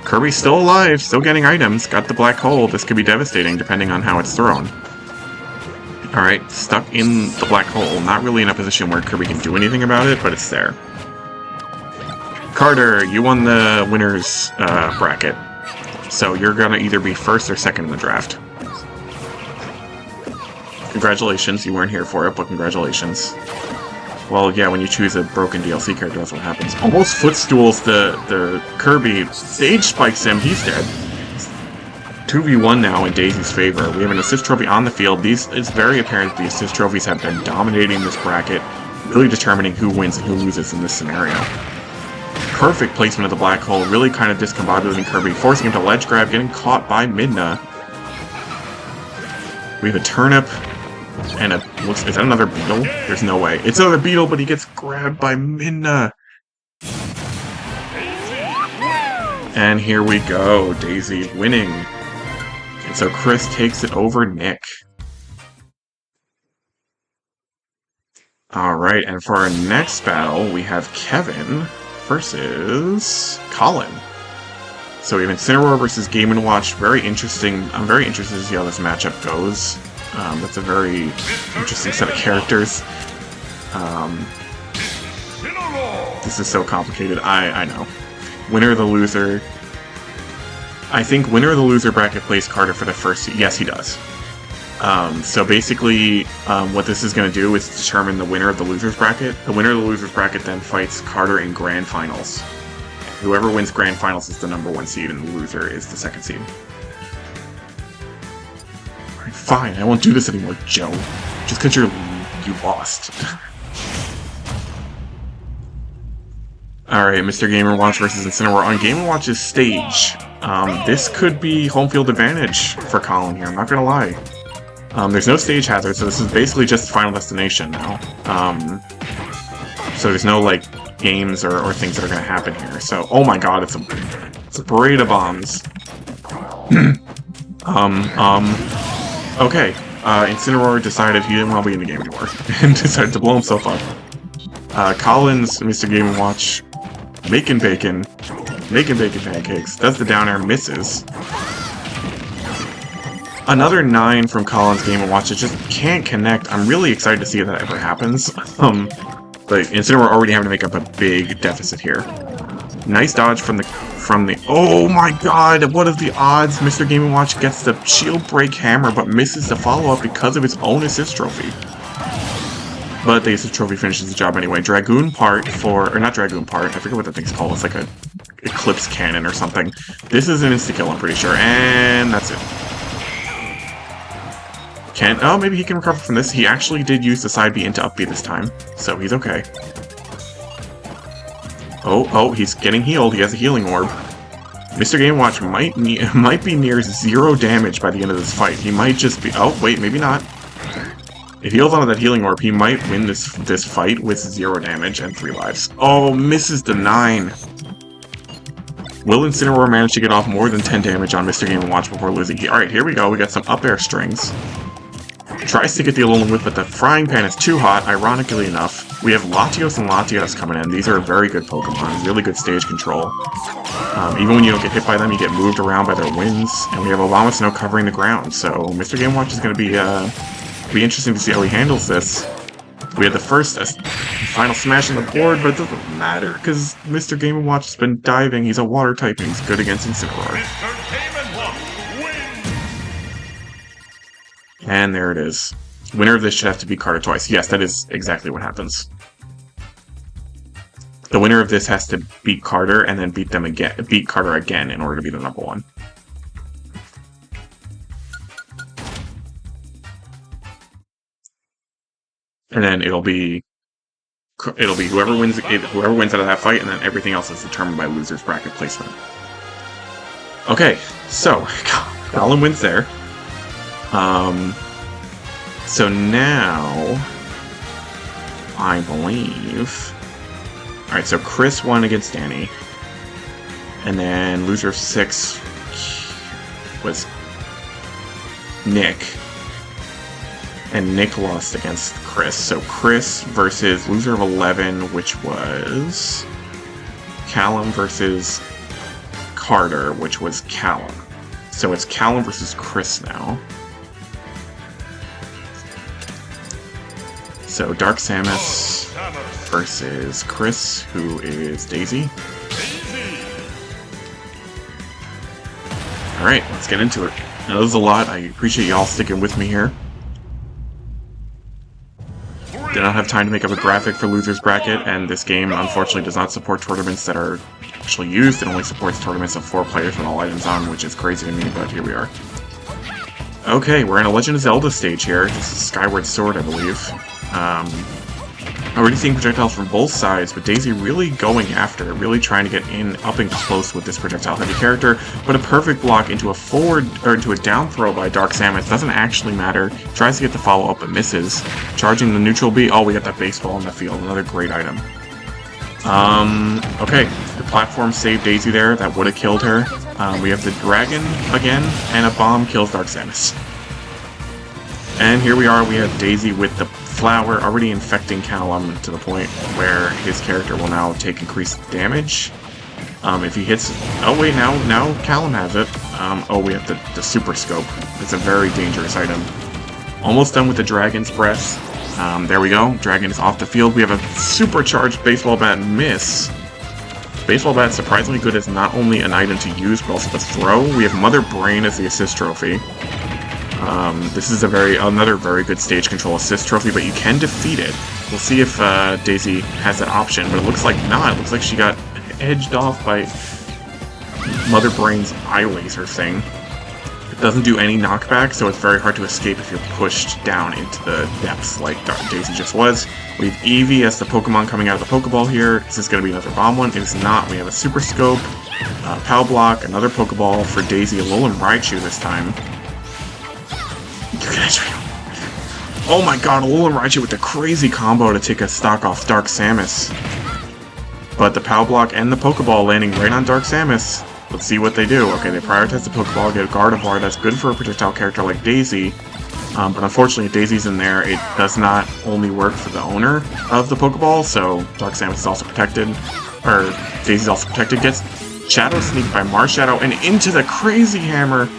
Kirby's still alive, still getting items, got the black hole. This could be devastating depending on how it's thrown. Alright, stuck in the black hole. Not really in a position where Kirby can do anything about it, but it's there. Carter, you won the winner's bracket. So you're gonna either be first or second in the draft. Congratulations, you weren't here for it, but congratulations. Well, yeah, when you choose a broken DLC character, that's what happens. Almost footstools the Kirby, stage spikes him, he's dead. 2v1 now in Daisy's favor. We have an assist trophy on the field. It's very apparent the assist trophies have been dominating this bracket, really determining who wins and who loses in this scenario. Perfect placement of the black hole, really kind of discombobulating Kirby, forcing him to ledge grab, getting caught by Midna. We have a turnip, and is that another beetle? There's no way. It's another beetle, but he gets grabbed by Midna. And here we go, Daisy winning. And so Chris takes it over Nick. Alright, and for our next battle, we have Kevin versus Colin. So we have Incineroar versus Game & Watch. Very interesting. I'm very interested to see how this matchup goes. That's a very interesting set of characters. This is so complicated. I know. Winner or the loser. I think winner of the loser bracket plays Carter for the first... Yes, he does. So basically, what this is going to do is determine the winner of the losers bracket. The winner of the losers bracket then fights Carter in grand finals. Whoever wins grand finals is the #1 seed, and the loser is the 2nd seed. Alright, fine, I won't do this anymore, Joe. Just because you lost. Alright, Mr. Game & Watch versus Incineroar on Game & Watch's stage. This could be home field advantage for Colin here, I'm not gonna lie. There's no stage hazard, so this is basically just Final Destination now. So there's no, like, games or things that are gonna happen here. So, oh my god, it's a parade of bombs. Okay. Incineroar decided he didn't want to be in the game anymore and decided to blow himself up. Collins, Mr. Game & Watch, making bacon pancakes, does the down air, misses. Another 9 from Collins Game & Watch that just can't connect. I'm really excited to see if that ever happens. But Incineroar already having to make up a big deficit here. Nice dodge from the oh my god, what are the odds? Mr. Game & Watch gets the shield break hammer but misses the follow-up because of his own assist trophy. But the assist trophy finishes the job anyway. Dragoon part or not Dragoon part, I forget what that thing's called. It's like a Eclipse Cannon or something. This is an insta-kill, I'm pretty sure, and that's it. Oh, maybe he can recover from this. He actually did use the side B into up B this time, so he's okay. Oh, he's getting healed. He has a healing orb. Mr. Game Watch might be near 0 damage by the end of this fight. He might just be... Oh, wait, maybe not. If he holds onto that healing orb, he might win this fight with 0 damage and 3 lives. Oh, misses the 9. Will Incineroar manage to get off more than 10 damage on Mr. Game & Watch before losing? Alright, here we go. We got some up air strings. Tries to get the Alolan Whip, but the frying pan is too hot, ironically enough. We have Latios and Latias coming in. These are very good Pokemon, really good stage control. Even when you don't get hit by them, you get moved around by their wings. And we have Abomasnow covering the ground, so Mr. Game Watch is going to be interesting to see how he handles this. We had the first final smash on the board, but it doesn't matter, because Mr. Game & Watch has been diving. He's a water type, and he's good against Incineroar. And there it is. Winner of this should have to beat Carter twice. Yes, that is exactly what happens. The winner of this has to beat Carter, and then beat Carter again in order to be the number 1. And then it'll be whoever wins out of that fight, and then everything else is determined by loser's bracket placement. Okay, so Colin wins there. So now I believe. Alright, so Chris won against Danny. And then loser of 6 was Nick. And Nick lost against Chris. So Chris versus loser of 11, which was Callum versus Carter, which was Callum. So it's Callum versus Chris now. So Dark Samus versus Chris, who is Daisy. Alright, let's get into it. Now, this is a lot. I appreciate y'all sticking with me here. Did not have time to make up a graphic for Loser's Bracket, and this game unfortunately does not support tournaments that are actually used. It only supports tournaments of 4 players with all items on, which is crazy to me, but here we are. Okay, we're in a Legend of Zelda stage here. This is Skyward Sword, I believe. Already seeing projectiles from both sides, but Daisy really going after it, really trying to get in up and close with this projectile-heavy character, but a perfect block into a forward, or into a down throw by Dark Samus doesn't actually matter. Tries to get the follow-up, but misses. Charging the neutral B. Oh, we got that baseball in the field. Another great item. Okay. The platform saved Daisy there. That would have killed her. We have the dragon again, and a bomb kills Dark Samus. And here we are. We have Daisy with the flower already infecting Callum to the point where his character will now take increased damage. If he hits... Oh wait, now Callum has it. Oh, we have the Super Scope. It's a very dangerous item. Almost done with the Dragon's Breath. There we go. Dragon is off the field. We have a supercharged Baseball Bat miss. Baseball Bat surprisingly good as not only an item to use, but also to throw. We have Mother Brain as the assist trophy. This is another very good stage control assist trophy, but you can defeat it. We'll see if Daisy has that option, but it looks like not. It looks like she got edged off by Mother Brain's eye laser thing. It doesn't do any knockback, so it's very hard to escape if you're pushed down into the depths like Daisy just was. We have Eevee as the Pokemon coming out of the Pokeball here. Is this going to be another bomb one? It is not. We have a Super Scope, Pow Block, another Pokeball for Daisy, a Alolan Raichu this time. Oh my god, Alolan Raichu with the crazy combo to take a stock off Dark Samus. But the Pow Block and the Pokeball landing right on Dark Samus. Let's see what they do. Okay, they prioritize the Pokeball, get a Gardevoir. That's good for a projectile character like Daisy. But unfortunately, Daisy's in there. It does not only work for the owner of the Pokeball, so Dark Samus is also protected. Or Daisy's also protected. Gets Shadow Sneak by Marshadow and into the Crazy Hammer.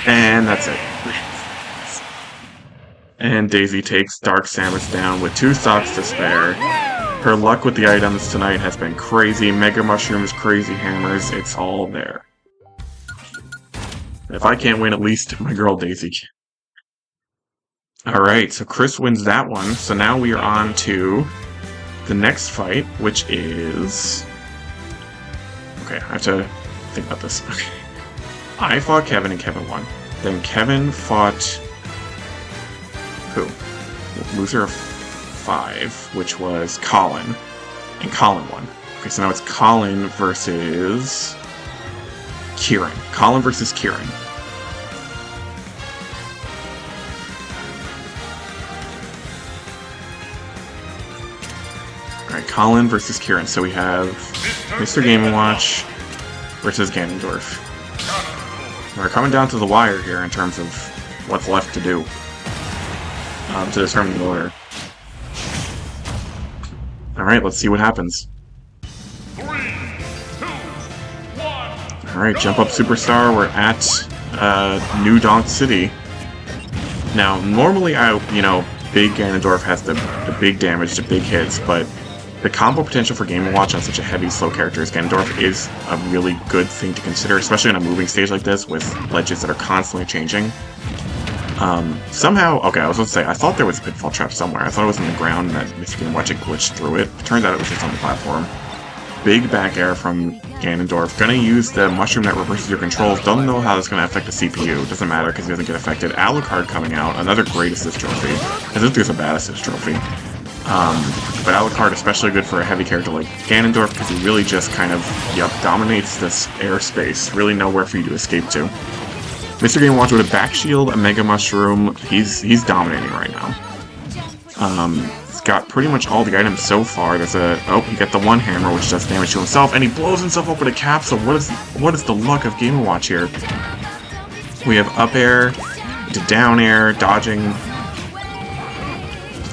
And that's it. And Daisy takes Dark Samus down with 2 stocks to spare. Her luck with the items tonight has been crazy. Mega Mushrooms, Crazy Hammers, it's all there. If I can't win, at least my girl Daisy can. Alright, so Chris wins that one. So now we are on to the next fight, which is... Okay, I have to think about this. Okay. I fought Kevin and Kevin won. Then Kevin fought... who? Loser of 5, which was Colin. And Colin won. Okay, so now it's Colin versus... Kieran. Colin versus Kieran. Alright, Colin versus Kieran. So we have Mr. Game & Watch versus Ganondorf. We're coming down to the wire here in terms of what's left to do to determine the order. Alright, let's see what happens. 3, 2, 1. Alright, Jump Up Superstar, we're at New Donk City. Now, normally big Ganondorf has the big damage, the big hits, but the combo potential for Game & Watch on such a heavy, slow character as Ganondorf is a really good thing to consider, especially on a moving stage like this with ledges that are constantly changing. Somehow, okay, I was going to say, I thought there was a pitfall trap somewhere. I thought it was on the ground and that Mr. Game & Watch had glitched through it. Turns out it was just on the platform. Big back air from Ganondorf. Gonna use the mushroom that reverses your controls. Don't know how that's gonna affect the CPU. Doesn't matter because he doesn't get affected. Alucard coming out. Another great assist trophy. I think there's a bad assist trophy. But Alucard especially good for a heavy character like Ganondorf because he really just kind of, dominates this airspace. Really nowhere for you to escape to. Mr. Game & Watch with a back shield, a Mega Mushroom. He's dominating right now. He's got pretty much all the items so far. There's he got the one hammer which does damage to himself, and he blows himself up with a capsule. What is the luck of Game & Watch here? We have up air to down air, dodging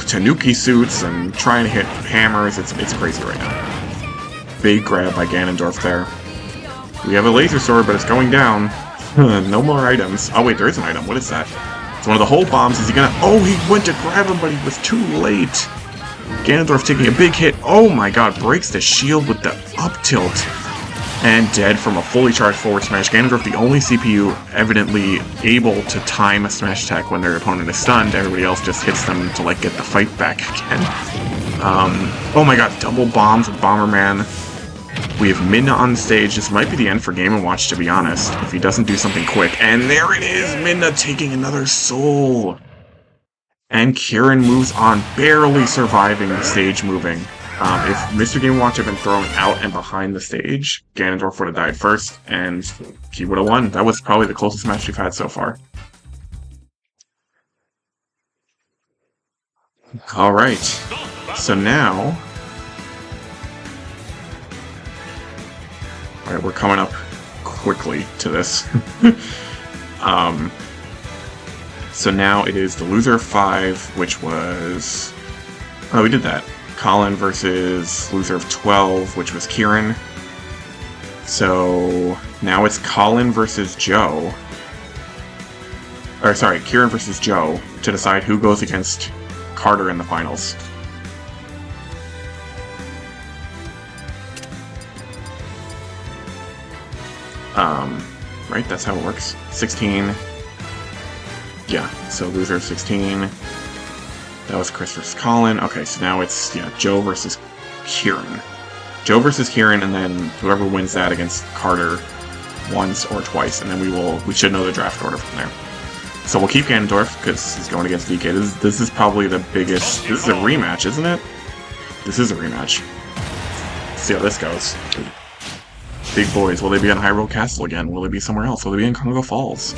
Tanuki suits and trying to hit hammers. It's crazy right now. Big grab by Ganondorf there. We have a laser sword, but it's going down. No more items. Oh wait, there is an item. What is that? It's one of the hold bombs. Is he gonna... Oh, he went to grab him, but he was too late. Ganondorf taking a big hit. Oh my god, breaks the shield with the up tilt. And dead from a fully charged forward smash. Ganondorf, the only CPU evidently able to time a smash attack when their opponent is stunned. Everybody else just hits them to, get the fight back again. Oh my god, double bombs with Bomberman. We have Midna on the stage. This might be the end for Game & Watch, to be honest, if he doesn't do something quick. And there it is! Midna taking another soul! And Kieran moves on, barely surviving the stage moving. If Mr. Game & Watch had been thrown out and behind the stage, Ganondorf would have died first, and he would have won. That was probably the closest match we've had so far. Alright, so now... Alright, we're coming up quickly to this. So now it is the loser of 5, which was... Oh, we did that. Colin versus loser of 12, which was Kieran. So now it's Colin versus Joe. Or sorry, Kieran versus Joe to decide who goes against Carter in the finals. Right, that's how it works. 16. Yeah, so loser of 16. That was Chris versus Colin. Okay, so now it's, Joe versus Kieran. Joe versus Kieran, and then whoever wins that against Carter once or twice, and then we should know the draft order from there. So we'll keep Ganondorf, because he's going against DK. This is probably the biggest... This is a rematch, isn't it? This is a rematch. Let's see how this goes. Big boys, will they be on Hyrule Castle again? Will they be somewhere else? Will they be in Congo Falls?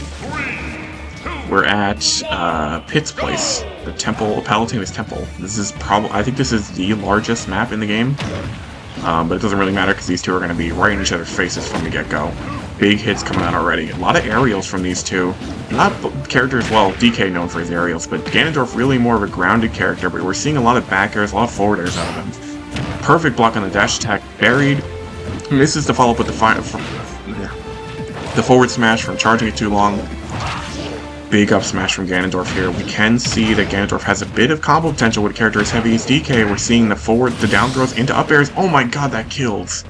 We're at Pitt's place, the temple, Palutena's temple. This is I think this is the largest map in the game, but it doesn't really matter because these two are going to be right in each other's faces from the get-go. big hits coming out already. A lot of aerials from these two. Not characters, well, DK known for his aerials, but Ganondorf really more of a grounded character, but we're seeing a lot of back airs, a lot of forward airs out of him. Perfect block on the dash attack, buried. Misses to follow up with the forward smash from charging it too long. Big up smash from Ganondorf here. We can see that Ganondorf has a bit of combo potential with a character as heavy as DK. We're seeing the down throws into up airs. Oh my god, that kills.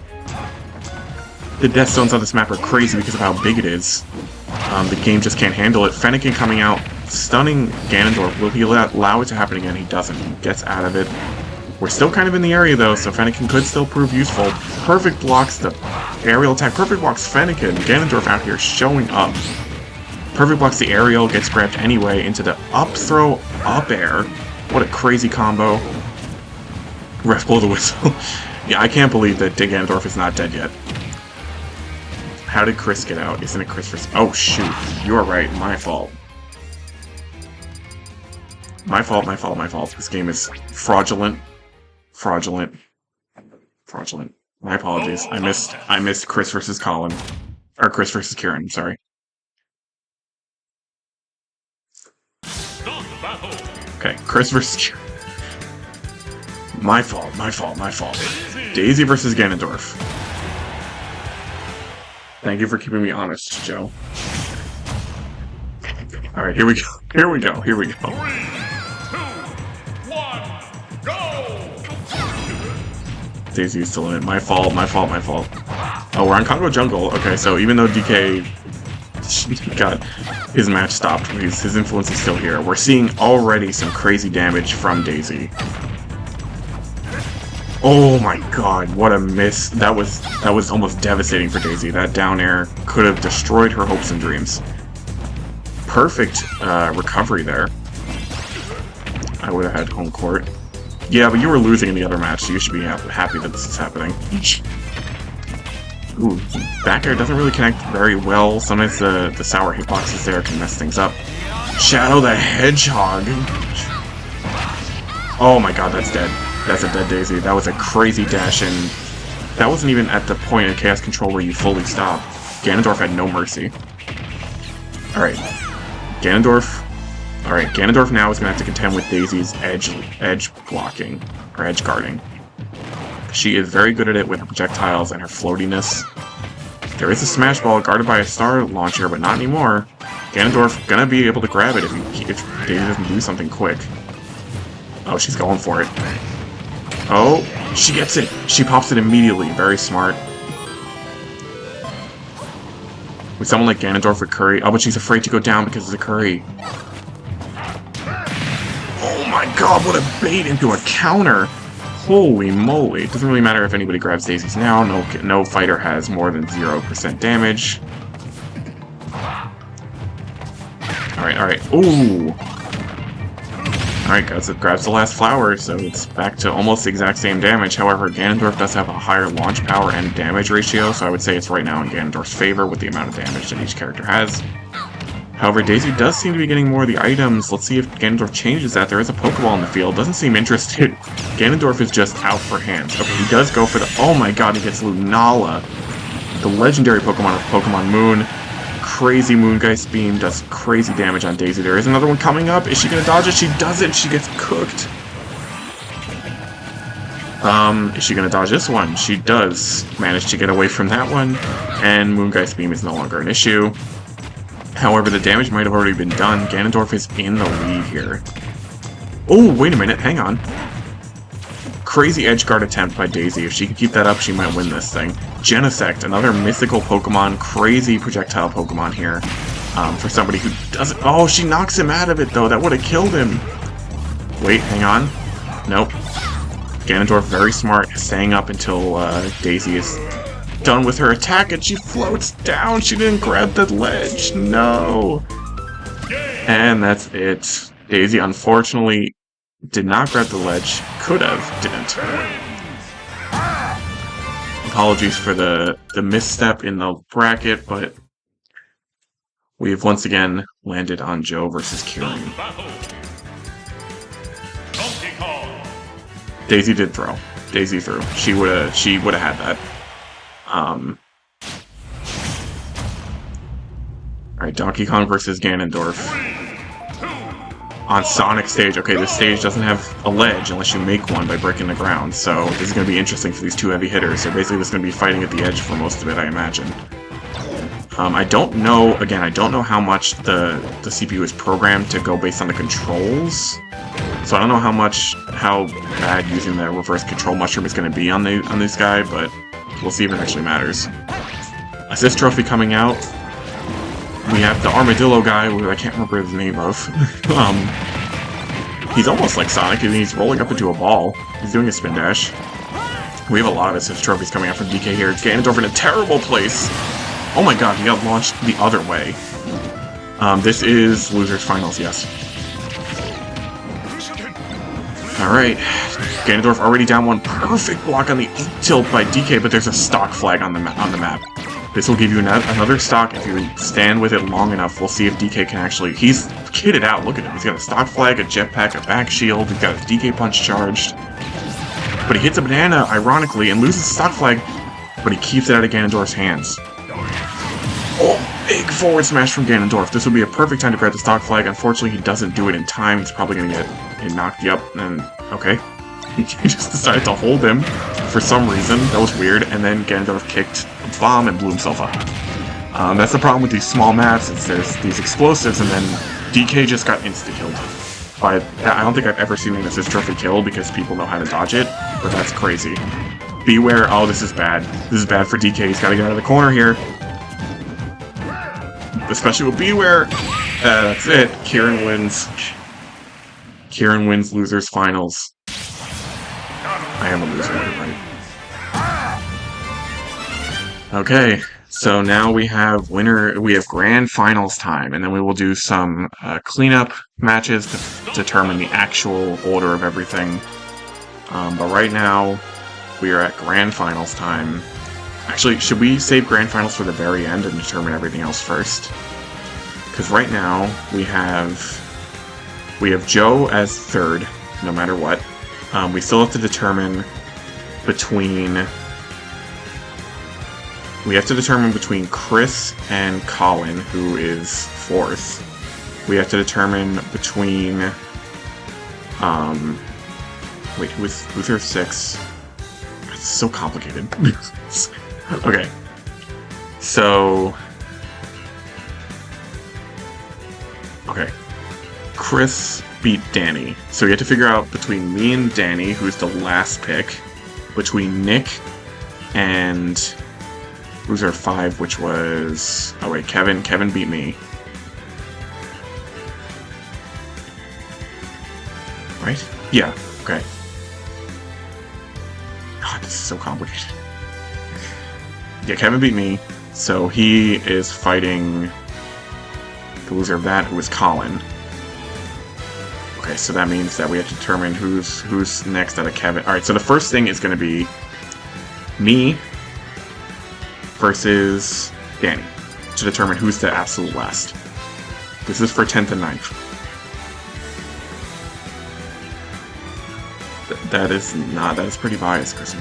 The death zones on this map are crazy because of how big it is. The game just can't handle it. Fennekin coming out, stunning Ganondorf. Will he allow it to happen again? He doesn't. He gets out of it. We're still kind of in the area though, so Fennekin could still prove useful. Perfect blocks the aerial attack. Perfect blocks Fennekin. Ganondorf out here showing up. Perfect blocks the aerial, gets grabbed anyway into the up throw, up air. What a crazy combo. Ref blow the whistle. Yeah, I can't believe that Ganondorf is not dead yet. How did Chris get out? Isn't it Chris first? Oh shoot, you are right, my fault. My fault. This game is fraudulent. Fraudulent. My apologies. I missed Chris versus Colin. Or Chris versus Kieran, sorry. Okay, Chris versus Kieran. My fault. Daisy versus Ganondorf. Thank you for keeping me honest, Joe. Alright, here we go. 3, 2, 1, go! Daisy is still in it. My fault. Oh, we're on Congo Jungle. Okay, so even though DK got his match stopped, his influence is still here. We're seeing already some crazy damage from Daisy. Oh my god, what a miss. That was almost devastating for Daisy. That down air could have destroyed her hopes and dreams. Perfect recovery there. I would have had home court. Yeah, but you were losing in the other match, so you should be happy that this is happening. Ooh, back air doesn't really connect very well. Sometimes the sour hitboxes there can mess things up. Shadow the Hedgehog! Oh my god, that's dead. That's a dead Daisy. That was a crazy dash, and that wasn't even at the point in Chaos Control where you fully stop. Ganondorf had no mercy. Alright. Ganondorf now is going to have to contend with Daisy's edge blocking, or edge guarding. She is very good at it with her projectiles and her floatiness. There is a Smash Ball guarded by a Star Launcher, but not anymore. Ganondorf gonna be able to grab it if Daisy doesn't do something quick. Oh, she's going for it. Oh, she gets it! She pops it immediately. Very smart. With someone like Ganondorf with Curry... Oh, but she's afraid to go down because of the Curry. Oh my god, what a bait into a counter! Holy moly. It doesn't really matter if anybody grabs Daisy's now. No fighter has more than 0% damage. Alright. Ooh! Alright, guys, it grabs the last flower, so it's back to almost the exact same damage. However, Ganondorf does have a higher launch power and damage ratio, so I would say it's right now in Ganondorf's favor with the amount of damage that each character has. However, Daisy does seem to be getting more of the items. Let's see if Ganondorf changes that. There is a Pokeball in the field. Doesn't seem interested. Ganondorf is just out for hands. Okay, he does go for the... Oh my god, he gets Lunala. The legendary Pokemon of Pokemon Moon. Crazy Moongeist Beam does crazy damage on Daisy. There is another one coming up. Is she going to dodge it? She doesn't. She gets cooked. Is she going to dodge this one? She does manage to get away from that one. And Moongeist Beam is no longer an issue. However, the damage might have already been done. Ganondorf is in the lead here. Oh, wait a minute. Hang on. Crazy edge guard attempt by Daisy. If she can keep that up, she might win this thing. Genesect, another mythical Pokemon. Crazy projectile Pokemon here. For somebody who doesn't... Oh, she knocks him out of it, though. That would have killed him. Wait, hang on. Nope. Ganondorf, very smart, staying up until Daisy is done with her attack, and she floats down. She didn't grab the ledge. No. And that's it. Daisy, unfortunately, did not grab the ledge. Could have, didn't. Apologies for the misstep in the bracket, but we've once again landed on Joe versus Kieran. Daisy did throw. Daisy threw. She would have had that. Alright, Donkey Kong versus Ganondorf. On Sonic stage. Okay, this stage doesn't have a ledge unless you make one by breaking the ground, so this is going to be interesting for these two heavy hitters. So basically this is going to be fighting at the edge for most of it, I imagine. I don't know, again, I don't know how much the CPU is programmed to go based on the controls. So I don't know how bad using the reverse control mushroom is going to be on this guy, but we'll see if it actually matters. Assist trophy coming out. We have the armadillo guy, who I can't remember the name of. He's almost like Sonic, and he's rolling up into a ball. He's doing a spin dash. We have a lot of assist trophies coming out from DK here. Ganondorf in a terrible place. Oh my god, he got launched the other way. This is Losers Finals, yes. Alright. Ganondorf already down one. Perfect block on the tilt by DK, but there's a stock flag on the map. This will give you another stock if you stand with it long enough. We'll see if DK can actually... He's kitted out, look at him. He's got a stock flag, a jetpack, a back shield. He's got his DK punch charged. But he hits a banana, ironically, and loses the stock flag, but he keeps it out of Ganondorf's hands. Oh, big forward smash from Ganondorf. This would be a perfect time to grab the stock flag. Unfortunately, he doesn't do it in time. He's probably going to get knocked up, and okay. He just decided to hold him for some reason. That was weird, and then Ganondorf kicked a bomb and blew himself up. That's the problem with these small maps, is there's these explosives, and then DK just got insta-killed. But I don't think I've ever seen an assist trophy kill because people know how to dodge it, but that's crazy. Beware. Oh, this is bad. This is bad for DK. He's got to get out of the corner here. Especially with Beware. That's it. Kieran wins. Kieran wins Losers Finals. I am a loser, right? Okay, so now we have grand finals time, and then we will do some cleanup matches to determine the actual order of everything. But right now, we are at grand finals time. Actually, should we save grand finals for the very end and determine everything else first? Because right now, we have Joe as third, no matter what. We still have to determine between Chris and Colin, who is fourth. We have to determine between wait, who's our sixth? It's so complicated. Okay. So okay. Chris beat Danny. So we have to figure out between me and Danny, who's the last pick, between Nick and loser 5, which was... Oh wait, Kevin. Kevin beat me. Right? Yeah, okay. God, this is so complicated. Yeah, Kevin beat me, so he is fighting the loser of that, who is Colin. Okay, so that means that we have to determine who's next out of Kevin. Alright, so the first thing is going to be me versus Danny to determine who's the absolute last. This is for 10th and 9th. That is pretty biased, Chris.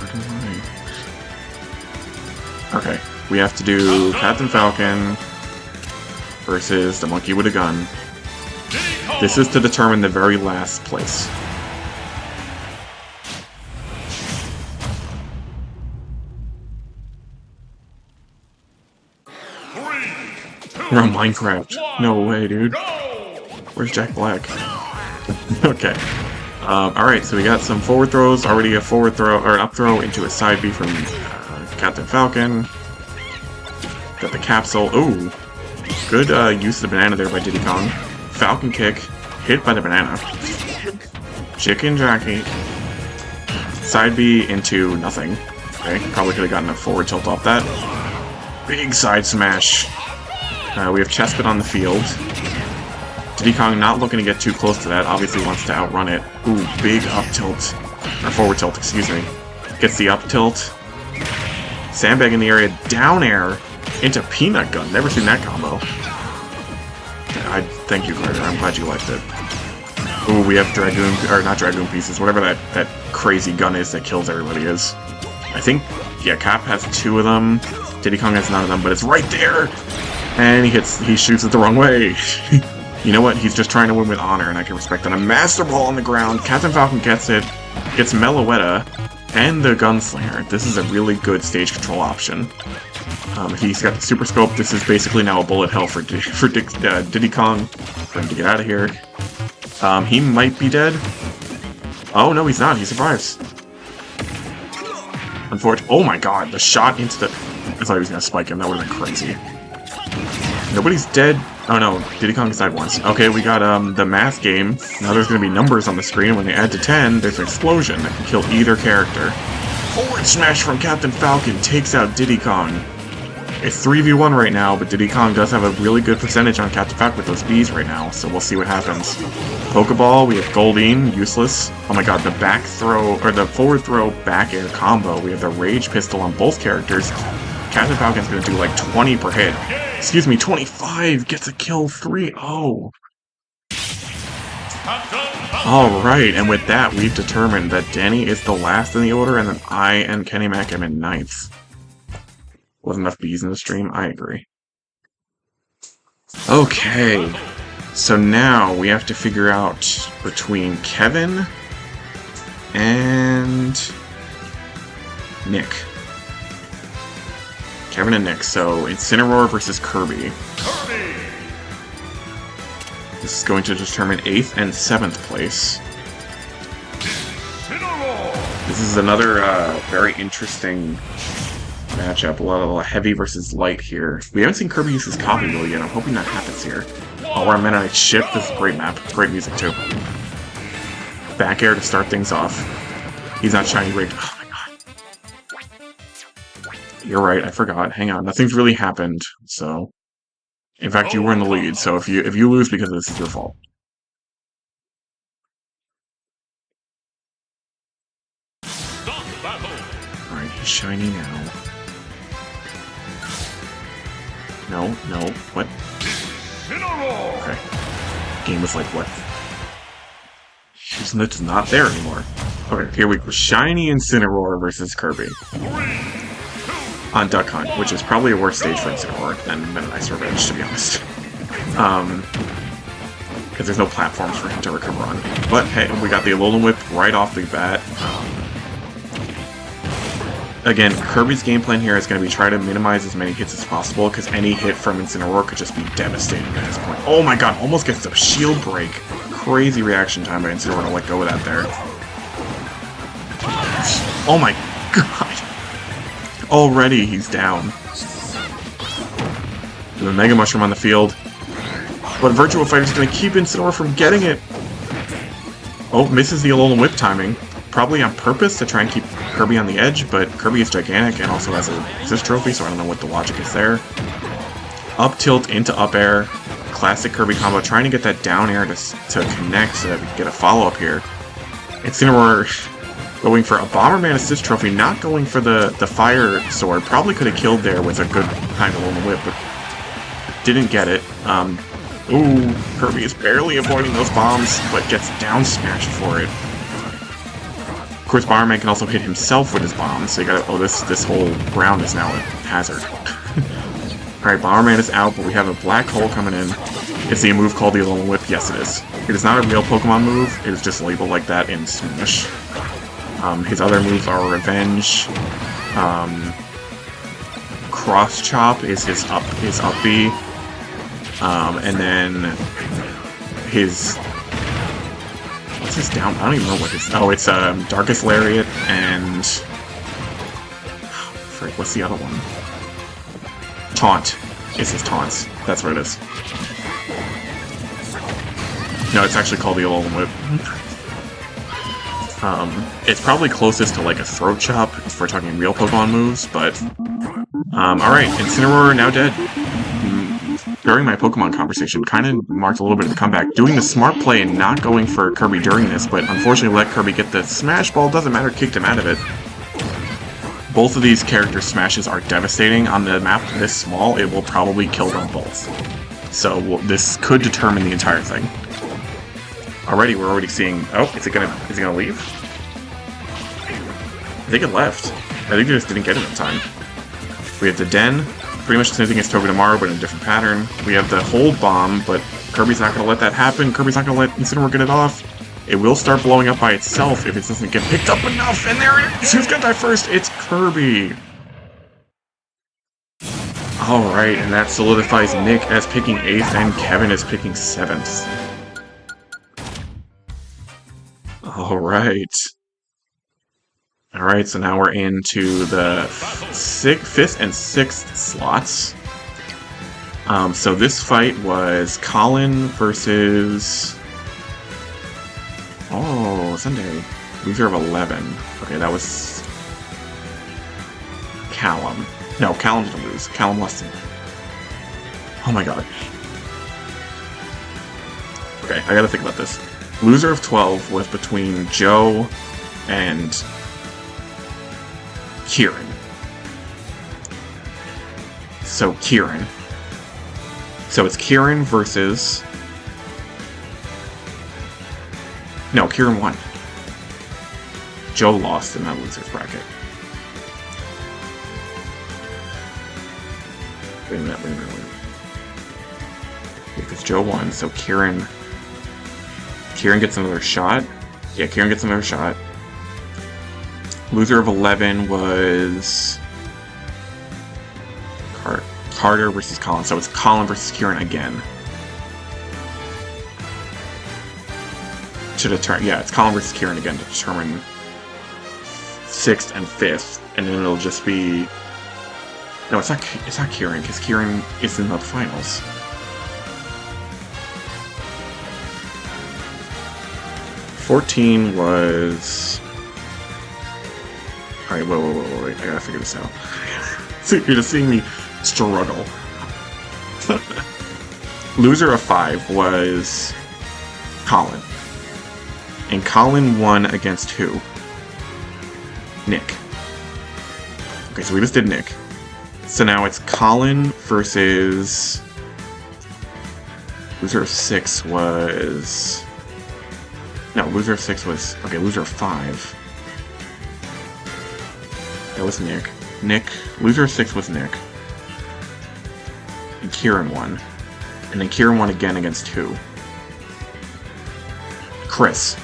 Okay, we have to do Captain Falcon versus the monkey with a gun. This is to determine the very last place. We're on Minecraft. No way, dude. Where's Jack Black? Okay. Alright, so we got some forward throws. Already a forward throw, or an up throw into a side B from Captain Falcon. Got the capsule. Ooh. Good use of the banana there by Diddy Kong. Falcon kick. Hit by the banana. Chicken Jackie. Side B into nothing. Okay, probably could have gotten a forward tilt off that. Big side smash. We have Chespit on the field. Diddy Kong not looking to get too close to that. Obviously wants to outrun it. Ooh, big up tilt. Or forward tilt, excuse me. Gets the up tilt. Sandbag in the area. Down air into Peanut Gun. Never seen that combo. Thank you, Carter. I'm glad you liked it. Ooh, we have Dragoon... Or not Dragoon pieces. Whatever that crazy gun is that kills everybody is. I think... Yeah, Cap has 2 of them. Diddy Kong has none of them, but it's right there! And he shoots it the wrong way. You know what? He's just trying to win with honor, and I can respect that. A Master Ball on the ground. Captain Falcon gets it. Gets Meloetta and the Gunslinger. This is a really good stage control option. He's got the Super Scope. This is basically now a bullet hell for Diddy Kong. For him to get out of here. He might be dead. Oh, no, he's not. He survives. Unfortunately. Oh my god, the shot into the... I thought he was going to spike him. That would have been crazy. Nobody's dead. Oh no, Diddy Kong died once. Okay, we got the math game. Now there's going to be numbers on the screen. When they add to 10, there's an explosion that can kill either character. Forward smash from Captain Falcon takes out Diddy Kong. It's 3v1 right now, but Diddy Kong does have a really good percentage on Captain Falcon with those Bs right now, so we'll see what happens. Pokeball, we have Goldeen, useless. Oh my god, the back throw, or the forward throw back air combo. We have the Rage Pistol on both characters. Captain Falcon's gonna do like 20 per hit. Excuse me, 25! Gets a kill, 3-0! Alright, and with that, we've determined that Danny is the last in the order, and then I and Kenny Mac am in 9th. Wasn't enough bees in the stream? I agree. Okay, so now we have to figure out between Kevin and Nick. Kevin and Nick, so Incineroar versus Kirby. This is going to determine 8th and 7th place. This is another very interesting matchup. A lot of heavy versus light here. We haven't seen Kirby use his copy wheel yet. I'm hoping that happens here. Oh, we're on Mennonite Ship. This is a great map. Great music, too. Back air to start things off. He's not shiny rigged. Oh my god. You're right, I forgot. Hang on. Nothing's really happened, so... In fact, you were in the lead, so if you lose because of this, it's your fault. Alright, he's shiny now. No, what? Okay. Game was like, what? It's not there anymore. Okay, here we go. Shiny Incineroar versus Kirby. On Duck Hunt, which is probably a worse stage for Incineroar than Mennonite's Revenge, to be honest. Because there's no platforms for him to recover on. But hey, we got the Alolan Whip right off the bat. Again, Kirby's game plan here is going to be try to minimize as many hits as possible, because any hit from Incineroar could just be devastating at this point. Oh my god, almost gets the shield break. Crazy reaction time by Incineroar to let go of that there. Oh my god. Already he's down. The Mega Mushroom on the field. But Virtual Fighter's going to keep Incineroar from getting it. Oh, misses the Alolan Whip timing. Probably on purpose to try and keep Kirby on the edge, but Kirby is gigantic and also has a Assist Trophy, so I don't know what the logic is there. Up tilt into up air. Classic Kirby combo, trying to get that down air to connect so that we can get a follow-up here. Incineroar going for a Bomberman Assist Trophy, not going for the Fire Sword. Probably could have killed there with a good time Alolan Whip, but didn't get it. Ooh, Kirby is barely avoiding those bombs, but gets down smashed for it. Of course, Bomberman can also hit himself with his bombs, so you gotta... Oh, this whole ground is now a hazard. Alright, Bomberman is out, but we have a black hole coming in. Is he a move called the Alolan Whip? Yes, it is. It is not a real Pokemon move. It is just labeled like that in Smash. His other moves are Revenge. Cross Chop is his up B. And then his... What's his down? I don't even know what his... Oh, it's Darkest Lariat and... Frick, what's the other one? Taunt is his taunts. That's what it is. No, it's actually called the Alolan Whip. It's probably closest to like a Throat Chop if we're talking real Pokemon moves, but... Alright, Incineroar now dead. During my Pokemon conversation, kind of marked a little bit of a comeback. Doing the smart play and not going for Kirby during this, but unfortunately let Kirby get the Smash Ball, doesn't matter, kicked him out of it. Both of these character smashes are devastating. On the map this small, it will probably kill them both. So this could determine the entire thing. Already, we're already seeing... Oh, is it gonna leave? I think it left. I think it just didn't get it in time. We have the Den. pretty much the same thing as Toby Tomorrow, but in a different pattern. We have the hold bomb, but Kirby's not going to let that happen. Kirby's not going to let Incineroar get it off. It will start blowing up by itself if it doesn't get picked up enough, and there it is! Who's going to die first? It's Kirby! Alright, and that solidifies Nick as picking 8th and Kevin as picking 7th. Alright. Alright, so now we're into the 5th and 6th slots. So this fight was Colin versus... Oh, Sunday. Loser of 11. Okay, that was... Callum. No, Callum didn't lose. Callum lost. Oh my god. Okay, I gotta think about this. Loser of 12 was between Joe and Kieran. So Kieran. So it's Kieran versus... No, Kieran won. Joe lost in that loser's bracket. Wait a minute. Because Joe won, so Kieran gets another shot. Yeah, Kieran gets another shot. Loser of 11 was Carter versus Colin, so it's Colin versus Kieran again. To determine, yeah, it's Colin versus Kieran again to determine 6th and 5th, and then it'll just be... No, it's not Kieran, because Kieran is in the finals. $14 was... Alright, wait, I gotta figure this out. So you're just seeing me struggle. Loser of 5 was Colin. And Colin won against who? Nick. Okay, so we just did Nick. So now it's Colin versus... Loser of 6 was... No, loser of 6 was... Okay, loser of 5. That was Nick. Loser of 6 was Nick. And Kieran won. And then Kieran won again against who? Chris.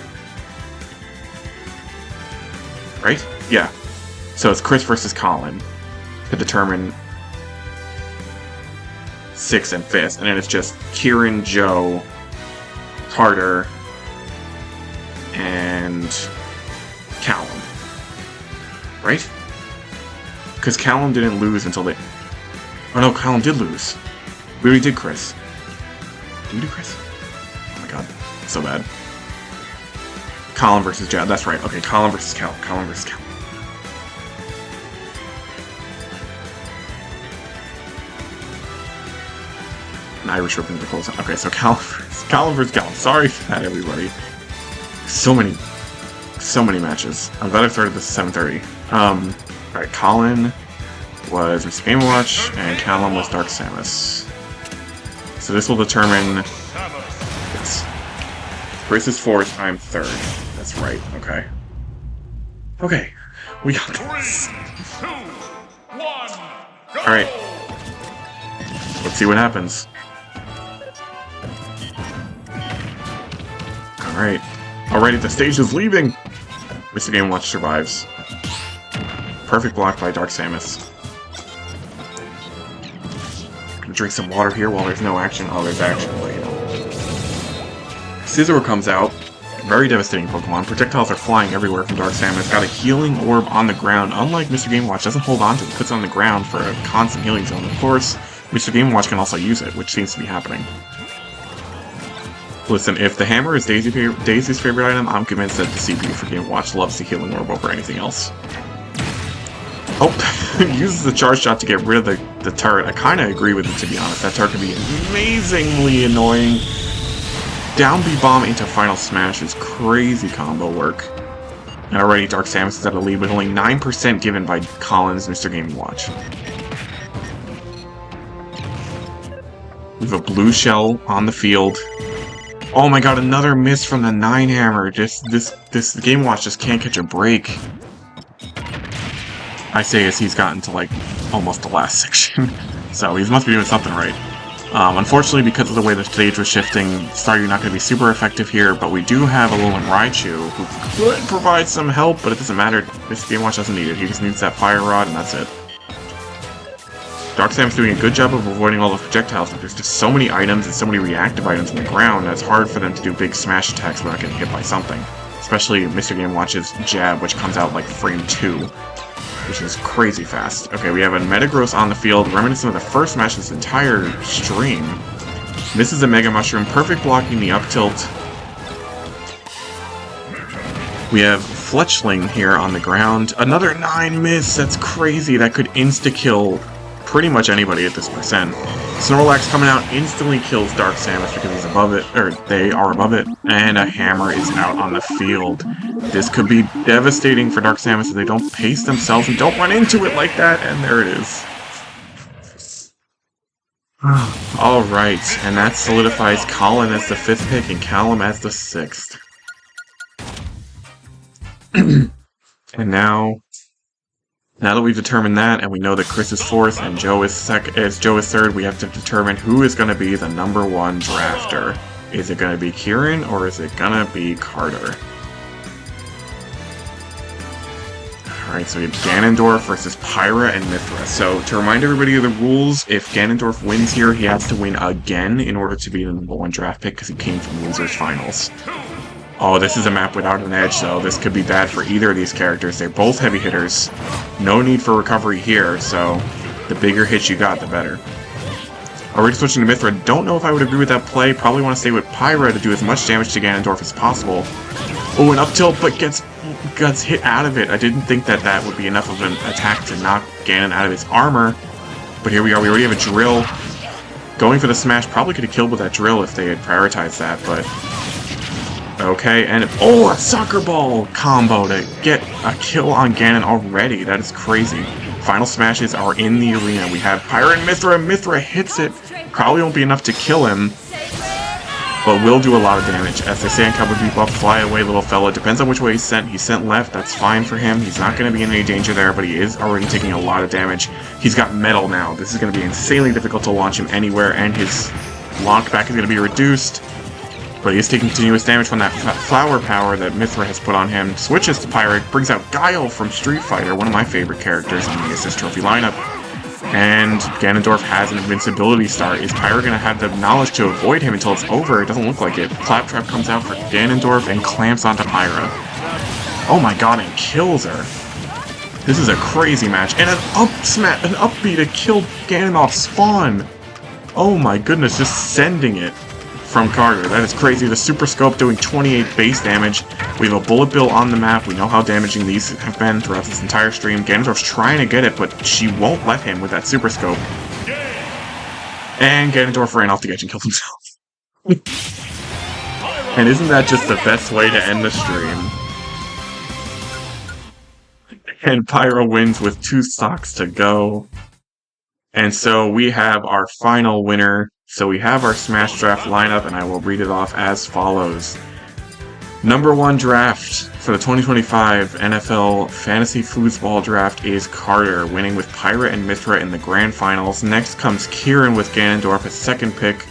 Right? Yeah. So it's Chris versus Colin to determine 6th and 5th. And then it's just Kieran, Joe, Carter, and Callum. Right? Because Callum didn't lose until they... Oh no, Callum did lose. We already did Chris. Did we do Chris? Oh my god. So bad. Colin versus Jad. That's right. Okay, Colin versus Callum. Colin versus Callum. An Irish Open to close. Okay, so Colin versus Callum. Sorry for that, everybody. So many matches. I'm glad I started this at 7:30. Alright, Colin was Mr. Game & Watch, and Callum was Dark Samus. So this will determine... Yes. Chris is 4th, I'm 3rd. That's right, okay. Okay, we got this. 3, 2, 1, go! Alright. Let's see what happens. Alright. Alrighty, the stage is leaving! Mr. Game & Watch survives. Perfect block by Dark Samus. Gonna drink some water here while there's no action. Oh, there's action, but you know. Scizor comes out. Very devastating Pokemon. Projectiles are flying everywhere from Dark Samus. Got a healing orb on the ground. Unlike Mr. Game & Watch, doesn't hold on to it. Puts it on the ground for a constant healing zone. Of course, Mr. Game & Watch can also use it, which seems to be happening. Listen, if the hammer is Daisy's favorite item, I'm convinced that the CPU for Game & Watch loves the healing orb over anything else. Oh, uses the charge shot to get rid of the turret. I kind of agree with it, to be honest. That turret can be amazingly annoying. Down B bomb into Final Smash is crazy combo work. And already Dark Samus is at a lead with only 9% given by Colin's Mr. Game & Watch. We have a blue shell on the field. Oh my god, another miss from the 9 hammer. This Game & Watch just can't catch a break. I say as he's gotten to like almost the last section. So he must be doing something right. Unfortunately, because of the way the stage was shifting, Staryu not going to be super effective here, but we do have a Alolan Raichu who could provide some help, but it doesn't matter. This Game Watch doesn't need it. He just needs that Fire Rod, and that's it. Dark Samus doing a good job of avoiding all the projectiles, but there's just so many items and so many reactive items on the ground that it's hard for them to do big smash attacks without getting hit by something. Especially Mr. Game Watch's jab, which comes out like frame 2. Which is crazy fast. Okay, we have a Metagross on the field, reminiscent of the first match of this entire stream. This is a Mega Mushroom, perfect blocking the up tilt. We have Fletchling here on the ground. Another 9 miss, that's crazy. That could insta-kill pretty much anybody at this percent. Snorlax coming out instantly kills Dark Samus because he's above it, or they are above it, and a Hammer is out on the field. This could be devastating for Dark Samus if they don't pace themselves and don't run into it like that, and there it is. Alright, and that solidifies Colin as the 5th pick and Callum as the 6th. And now that we've determined that, and we know that Chris is 4th and Joe is 3rd, we have to determine who is going to be the number 1 drafter. Is it going to be Kieran, or is it going to be Carter? Alright, so we have Ganondorf versus Pyra and Mythra. So, to remind everybody of the rules, if Ganondorf wins here, he has to win again in order to be the number 1 draft pick, because he came from Losers Finals. Oh, this is a map without an edge, so this could be bad for either of these characters. They're both heavy hitters. No need for recovery here, so the bigger hits you got, the better. Already switching to Mythra. Don't know if I would agree with that play. Probably want to stay with Pyra to do as much damage to Ganondorf as possible. Oh, an up tilt, but gets hit out of it. I didn't think that that would be enough of an attack to knock Ganon out of his armor. But here we are. We already have a drill. Going for the smash probably could have killed with that drill if they had prioritized that, but... Okay, and oh, a soccer ball combo to get a kill on Ganon already. That is crazy. Final smashes are in the arena. We have Pyra and Mythra. Mythra hits it. Probably won't be enough to kill him, but will do a lot of damage. As they say in Cowboy Bebop, fly away, little fella. Depends on which way he's sent. He's sent left. That's fine for him. He's not going to be in any danger there, but he is already taking a lot of damage. He's got metal now. This is going to be insanely difficult to launch him anywhere, and his launch back is going to be reduced. But he is taking continuous damage from that flower power that Mythra has put on him. Switches to Pyra, brings out Guile from Street Fighter, one of my favorite characters on the Assist Trophy lineup. And Ganondorf has an invincibility star. Is Pyra going to have the knowledge to avoid him until it's over? It doesn't look like it. Claptrap comes out for Ganondorf and clamps onto Pyra. Oh my god, and kills her. This is a crazy match. And an up B to kill Ganondorf's spawn. Oh my goodness, just sending it from Carter. That is crazy. The Super Scope doing 28 base damage. We have a Bullet Bill on the map. We know how damaging these have been throughout this entire stream. Ganondorf's trying to get it, but she won't let him with that Super Scope. And Ganondorf ran off the edge and killed himself. And isn't that just the best way to end the stream? And Pyra wins with 2 stocks to go. And so we have our final winner. So we have our Smash Draft lineup, and I will read it off as follows. Number 1 draft for the 2025 NFL Fantasy Foosball Draft is Carter, winning with Pyra and Mythra in the Grand Finals. Next comes Kieran with Ganondorf as 2nd pick.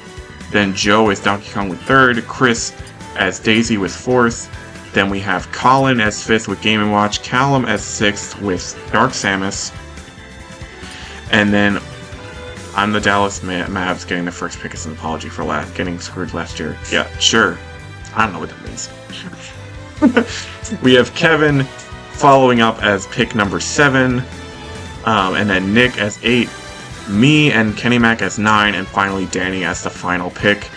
Then Joe as Donkey Kong with 3rd. Chris as Daisy with 4th. Then we have Colin as 5th with Game & Watch. Callum as 6th with Dark Samus. And then I'm the Dallas Mavs getting the 1st pick as an apology for getting screwed last year. Yeah, sure. I don't know what that means. We have Kevin following up as pick number 7. And then Nick as 8. Me and Kenny Mac as 9. And finally Danny as the final pick.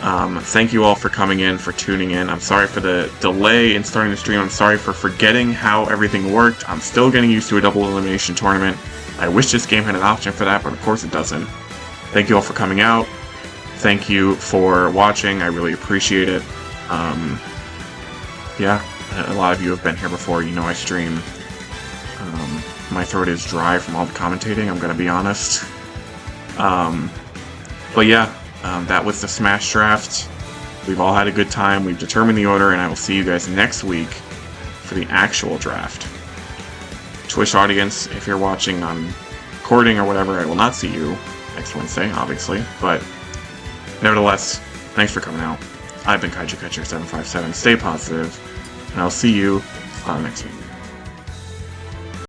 Thank you all for coming in, for tuning in. I'm sorry for the delay in starting the stream. I'm sorry for forgetting how everything worked. I'm still getting used to a double elimination tournament. I wish this game had an option for that, but of course it doesn't. Thank you all for coming out. Thank you for watching. I really appreciate it. Yeah, a lot of you have been here before. You know I stream. My throat is dry from all the commentating, I'm going to be honest. But yeah, that was the Smash Draft. We've all had a good time. We've determined the order, and I will see you guys next week for the actual draft. Twitch audience, if you're watching on recording or whatever, I will not see you next Wednesday, obviously. But nevertheless, thanks for coming out. I've been Kaiju Catcher 757. Stay positive, and I'll see you on the next week.